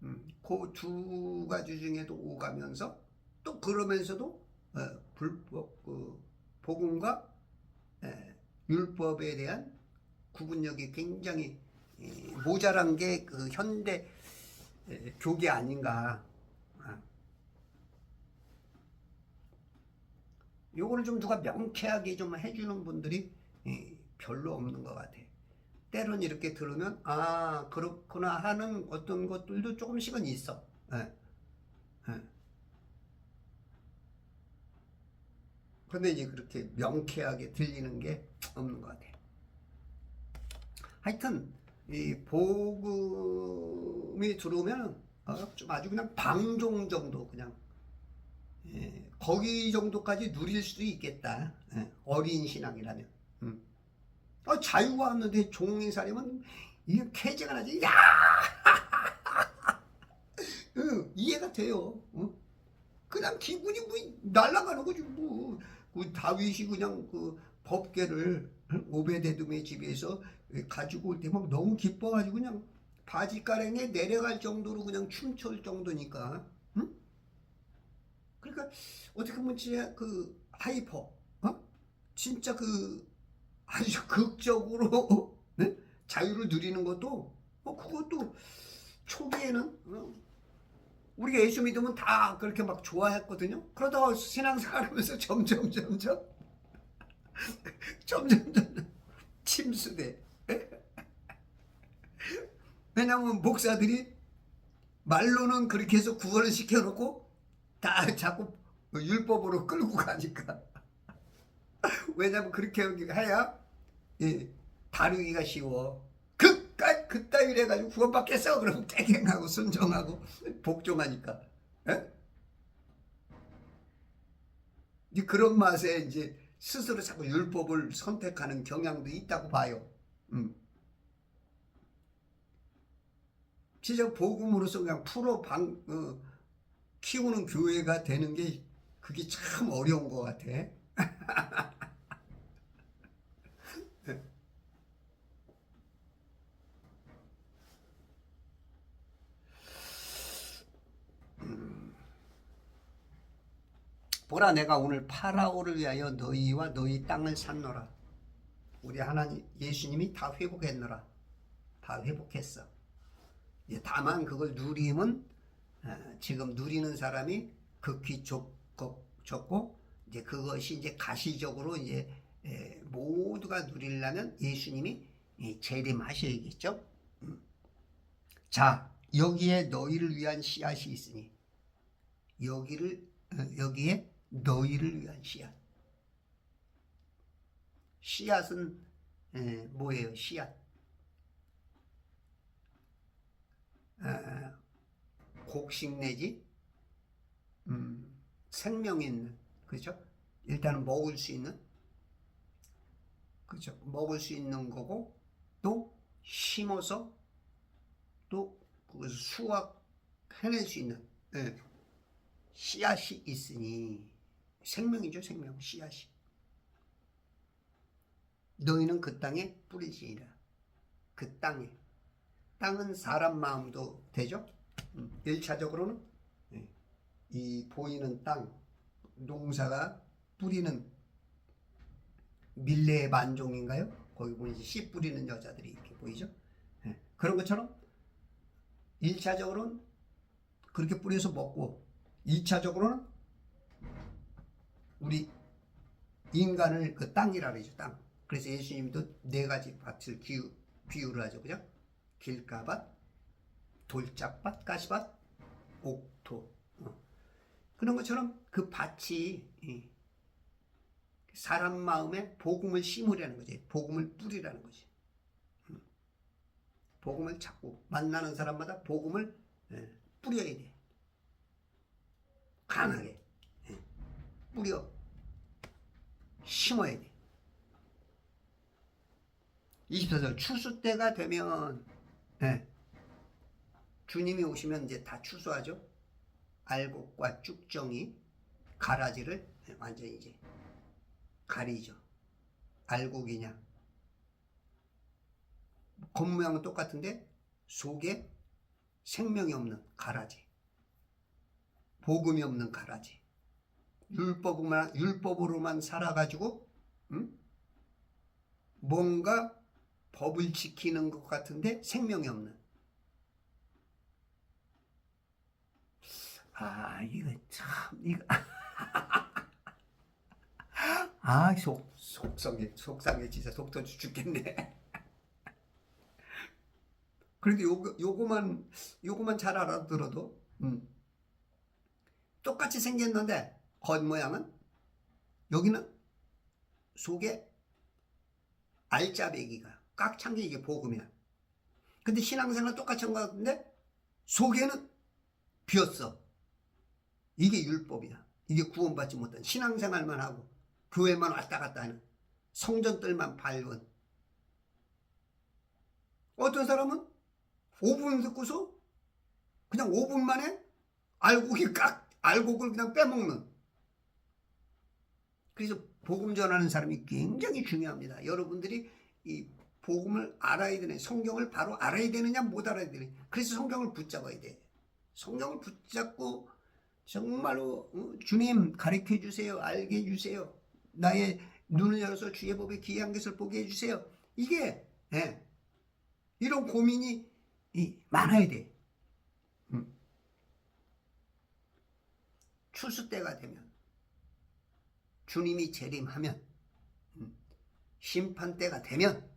그 두 가지 중에도 오가면서 또 그러면서도 불법, 복음과 율법에 대한 구분력이 굉장히 모자란 게 그 현대 교계 아닌가. 요거를 좀 누가 명쾌하게 좀 해주는 분들이 별로 없는 것 같아. 때론 이렇게 들으면 아 그렇구나 하는 어떤 것들도 조금씩은 있어. 예, 예. 근데 이제 그렇게 명쾌하게 들리는 게 없는 것 같아. 하여튼 이 복음이 들어오면 좀 아주 그냥 방종 정도 그냥 거기 정도까지 누릴 수도 있겠다. 어린 신앙이라면. 자유가 왔는데 종이 살이면 이게 쾌재가 나지. 야 이해가 돼요. 그냥 기분이 뭐 날아가는 거지 뭐. 그 다윗이 그냥 그 법궤를 오베데돔의 집에서 가지고 올 때 막 너무 기뻐가지고 그냥 바지가랑에 내려갈 정도로 그냥 춤출 정도니까. 응? 그러니까 어떻게 보면 진짜 그 하이퍼, 진짜 그 아주 극적으로 네? 자유를 누리는 것도 그것도 초기에는 우리가 예수 믿으면 다 그렇게 막 좋아했거든요. 그러다가 신앙생활 하면서 점점 침수돼. 왜냐하면 목사들이 말로는 그렇게 해서 구원을 시켜놓고 다 자꾸 율법으로 끌고 가니까. 왜냐하면 그렇게 해야 다루기가 쉬워. 그따위 해가지고 구원받겠어 그러면 땡행하고 순종하고 복종하니까. 이제 그런 맛에 이제 스스로 자꾸 율법을 선택하는 경향도 있다고 봐요. 진짜 복음으로서 그냥 키우는 교회가 되는 게 그게 참 어려운 것 같아. 보라 내가 오늘 파라오를 위하여 너희와 너희 땅을 샀노라. 우리 하나님 예수님이 다 회복했노라. 다 회복했어. 다만 그걸 누리면 지금 누리는 사람이 극히 적고 이제 그것이 이제 가시적으로 이제 모두가 누리려면 예수님이 재림하셔야겠죠. 자 여기에 너희를 위한 씨앗이 있으니 여기에 너희를 위한 씨앗. 씨앗은 뭐예요? 씨앗. 곡식 내지 생명 있는, 그렇죠? 일단은 먹을 수 있는, 그렇죠? 먹을 수 있는 거고 또 심어서 또 그것을 수확해낼 수 있는 씨앗이 있으니 생명이죠. 생명. 씨앗이. 너희는 그 땅에 뿌리지니라. 그 땅에. 땅은 사람 마음도 되죠. 1차적으로는 이 보이는 땅, 농사가 뿌리는 밀레의 만종인가요? 거기 보면 이제 씨 뿌리는 여자들이 이렇게 보이죠. 그런 것처럼 1차적으로는 그렇게 뿌려서 먹고 2차적으로는 우리 인간을 그 땅이라 그러죠. 땅. 그래서 예수님도 4가지 밭을 비유를 하죠. 그죠? 길가밭, 돌짝밭, 가시밭, 옥토. 그런 것처럼 그 밭이 사람 마음에 복음을 심으라는 거지. 복음을 뿌리라는 거지. 복음을 자꾸 만나는 사람마다 복음을 뿌려야 돼. 강하게 뿌려 심어야 돼. 24절 추수 때가 되면 주님이 오시면 이제 다 추수하죠. 알곡과 쭉정이 가라지를 완전히 이제 가리죠. 알곡이냐 겉모양은 똑같은데 속에 생명이 없는 가라지, 복음이 없는 가라지, 율법으로만 살아가지고 뭔가 법을 지키는 것 같은데 생명이 없는. 이거 참 아, 속상해, 진짜 속 터져 죽겠네. 그런데 요거만 잘 알아들어도, 똑같이 생겼는데, 겉모양은, 여기는 속에 알짜배기가 꽉 찬 게 이게 복음이야. 근데 신앙생활 똑같이 한 것 같은데, 속에는 비었어. 이게 율법이야. 이게 구원받지 못한 신앙생활만 하고, 교회만 왔다 갔다 하는, 성전들만 밟은. 어떤 사람은 5분 듣고서 그냥 5분 만에 알곡을 그냥 빼먹는. 그래서 복음 전하는 사람이 굉장히 중요합니다. 여러분들이 이 복음을 알아야 되네. 성경을 바로 알아야 되느냐 못 알아야 되느냐. 그래서 성경을 붙잡아야 돼. 성경을 붙잡고 정말로 주님 가르쳐 주세요. 알게 해주세요. 나의 눈을 열어서 주의 법에 귀한 것을 보게 해주세요. 이게 이런 고민이 많아야 돼. 추수 때가 되면 주님이 재림하면 심판 때가 되면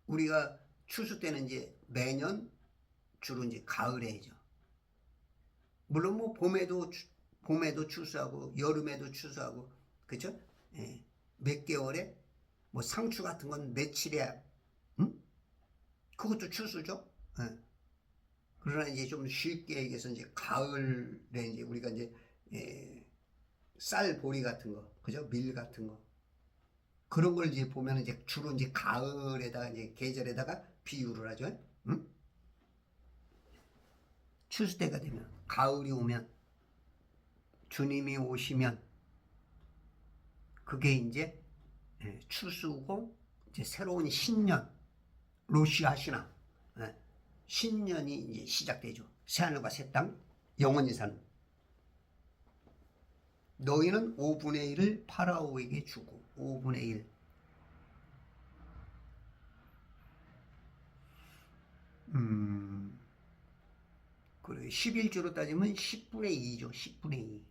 우리가 추수 때는 이제 매년 주로 이제 가을에죠. 물론 뭐 봄에도 추수하고 여름에도 추수하고 그죠? 몇 개월에 뭐 상추 같은 건 며칠에 그것도 추수죠. 그러나 이제 좀 쉽게 얘기해서 이제 가을에 이제 우리가 이제 쌀 보리 같은 거, 그죠? 밀 같은 거 그런 걸 이제 보면 이제 주로 이제 가을에다가 이제 계절에다가 비유를 하죠. 추수 때가 되면 가을이 오면 주님이 오시면 그게 이제 추수고 이제 새로운 신년 로시아시나 신년이 이제 시작되죠. 새하늘과 새 땅 영원히 사는. 너희는 5분의 1을 파라오에게 주고 5분의 1 그래 11주로 따지면 10분의 2죠. 10분의 2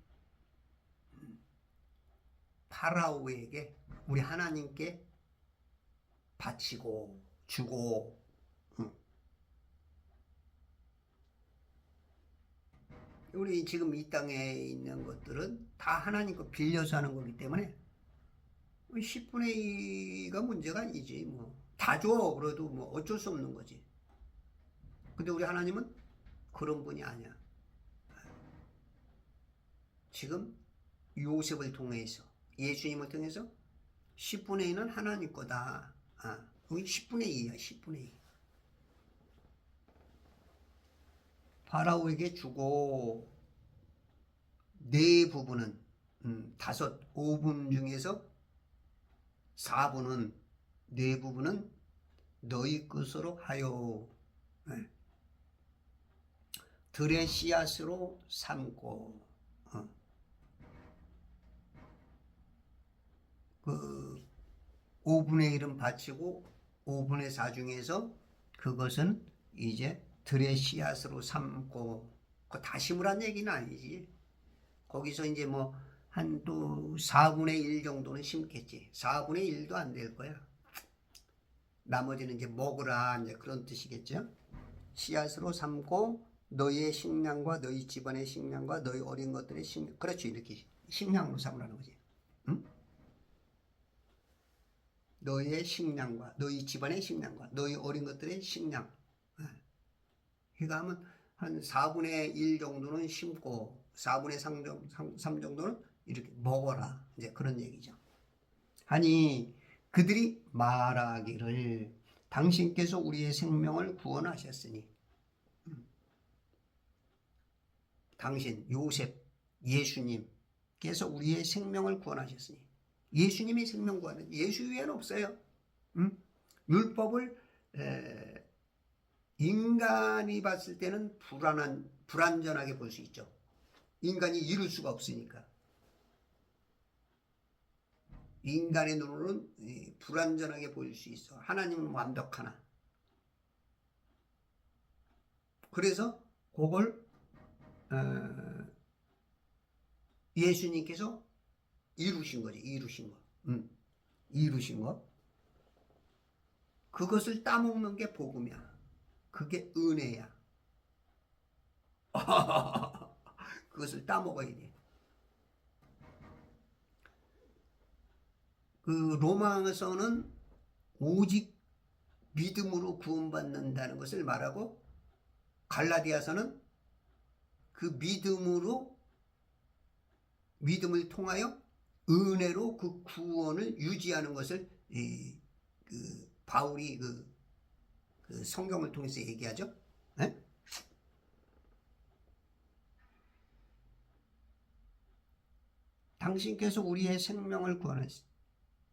파라오에게 우리 하나님께 바치고 주고 우리 지금 이 땅에 있는 것들은 다 하나님 거 빌려서 하는 거기 때문에 10분의 2가 문제가 아니지 뭐 다 줘 그래도 뭐 어쩔 수 없는 거지. 근데 우리 하나님은 그런 분이 아니야. 지금 요셉을 통해서 예수님을 통해서 10분의 2는 하나님 거다. 여기 10분의 2야 10분의 2. 파라오에게 주고 네 부분은 5분 중에서 4분은 네 부분은 너희 것으로 하여 들의 씨앗으로 삼고 그 5분의 1은 바치고 5분의 4 중에서 그것은 이제 들의 씨앗으로 삼고 그 다 심으란 얘기는 아니지. 거기서 이제 뭐 한 또 4분의 1 정도는 심겠지. 4분의 1도 안 될 거야. 나머지는 이제 먹으라 이제 그런 뜻이겠죠. 씨앗으로 삼고 너희의 식량과 너희 집안의 식량과 너희 어린 것들의 식량 그렇죠 이렇게 식량으로 삼으라는 거지. 너희의 식량과 너희 집안의 식량과 너희 어린 것들의 식량. 그러니까 하면 한 4분의 1 정도는 심고 4분의 3 정도는 이렇게 먹어라. 이제 그런 얘기죠. 아니 그들이 말하기를 당신께서 우리의 생명을 구원하셨으니 당신 요셉 예수님께서 우리의 생명을 구원하셨으니 예수님이 생명 구하는 예수 위에는 없어요. 율법을 인간이 봤을 때는 불완전하게 볼 수 있죠. 인간이 이룰 수가 없으니까. 인간의 눈으로는 불완전하게 보일 수 있어. 하나님은 완벽하나. 그래서 그걸 예수님께서 이루신 거지. 이루신 거. 이루신 거. 그것을 따먹는 게 복음이야. 그게 은혜야. 그것을 따먹어야 돼. 그 로마서는 오직 믿음으로 구원받는다는 것을 말하고, 갈라디아서는 그 믿음을 통하여 은혜로 그 구원을 유지하는 것을 바울이 그 성경을 통해서 얘기하죠. 네? 당신께서 우리의 생명을 구하는,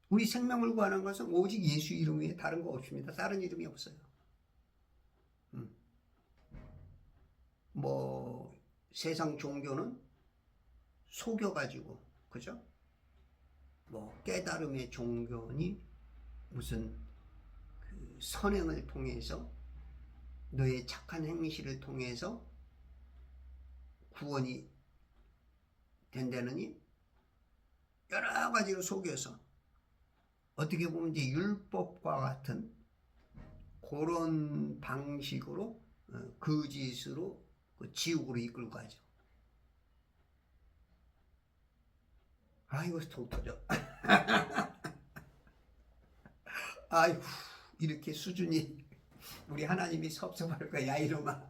우리 생명을 구하는 것은 오직 예수 이름 외에 다른 거 없습니다. 다른 이름이 없어요. 뭐 세상 종교는 속여가지고, 그죠? 뭐 깨달음의 종교니 무슨 그 선행을 통해서, 너의 착한 행실을 통해서 구원이 된다느니 여러 가지로 속여서, 어떻게 보면 이제 율법과 같은 그런 방식으로 거짓으로 그 지옥으로 이끌고 가죠. 아이고 속 터져. 아이고 이렇게 수준이, 우리 하나님이 섭섭할 거야 이놈아.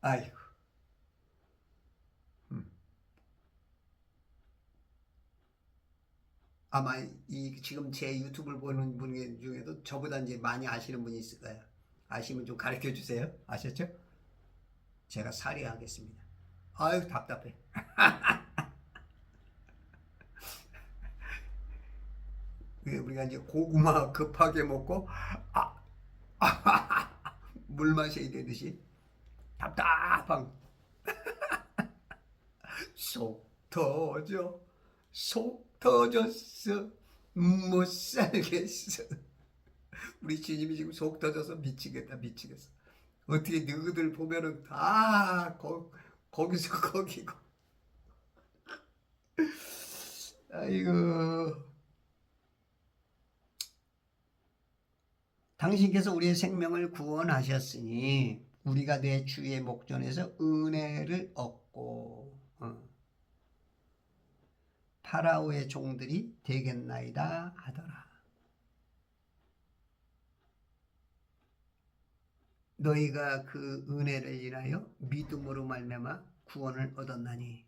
아이고. 아마 지금 제 유튜브를 보는 분 중에도 저보다 이제 많이 아시는 분이 있을 거예요. 아시면 좀 가르쳐 주세요. 아셨죠? 제가 살해하겠습니다. 아유 답답해. 우리가 이제 고구마 급하게 먹고 물 마셔야 되듯이 답답한 속 터져, 속 터졌어, 못 살겠어. 우리 주님이 지금 속 터져서 미치겠다, 미치겠어. 어떻게 너희들 보면은 다 거기서 거기고. 아이고. 당신께서 우리의 생명을 구원하셨으니 우리가 내 주의 목전에서 은혜를 얻고 파라오의 종들이 되겠나이다 하더라. 너희가 그 은혜를 인하여 믿음으로 말미암아 구원을 얻었나니.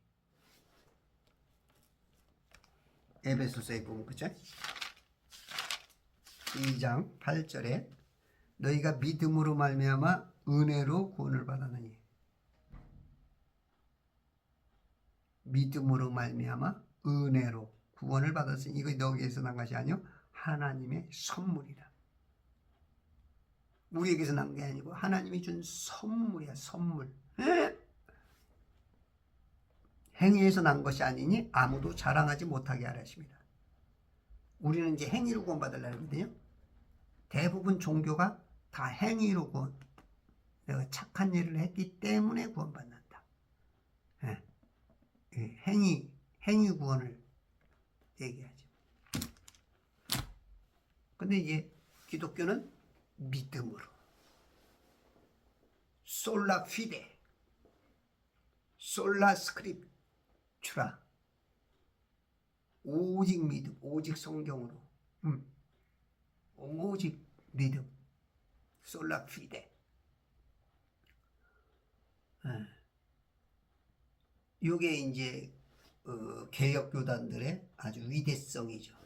에베소서에 보면 그죠? 2장 8절에 너희가 믿음으로 말미암아 은혜로 구원을 받았느니. 믿음으로 말미암아 은혜로 구원을 받았으니 이거 너희에게서 난 것이 아니요 하나님의 선물이라. 우리에게서 난 게 아니고 하나님이 준 선물이야. 선물. 행위에서 난 것이 아니니 아무도 자랑하지 못하게 하라 하십니다. 우리는 이제 행위로 구원받으려고 하거든요. 대부분 종교가 다 행위로 구원, 내가 착한 일을 했기 때문에 구원받는다. 행위 구원을 얘기하죠. 근데 이제 기독교는 믿음으로, 솔라 피데, 솔라 스크립추라, 오직 믿음, 오직 성경으로, 오직 믿음, 솔라 피데. 이게 이제 개혁교단들의 아주 위대성이죠.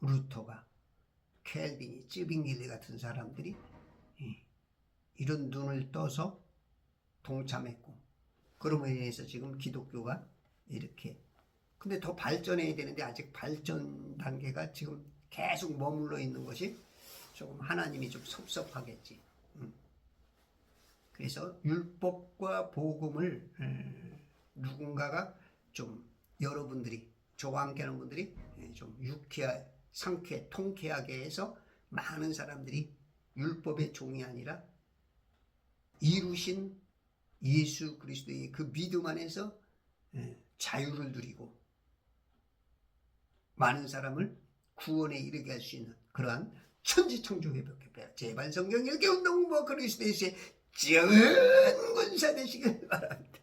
루터가, 켈빈이, 쯔빙길리 같은 사람들이 이런 눈을 떠서 동참했고, 그럼으로 인해서 지금 기독교가 이렇게, 근데 더 발전해야 되는데 아직 발전 단계가 지금 계속 머물러 있는 것이 조금 하나님이 좀 섭섭하겠지. 그래서 율법과 복음을 누군가가 좀, 여러분들이, 저와 함께하는 분들이 좀 상쾌, 통쾌하게 해서 많은 사람들이 율법의 종이 아니라 이루신 예수 그리스도의 그 믿음 안에서 자유를 누리고 많은 사람을 구원에 이르게 할 수 있는 그러한 천지창조 회복협회 제발 성경 읽기 운동 그리스도의 전군사 되시길 바랍니다.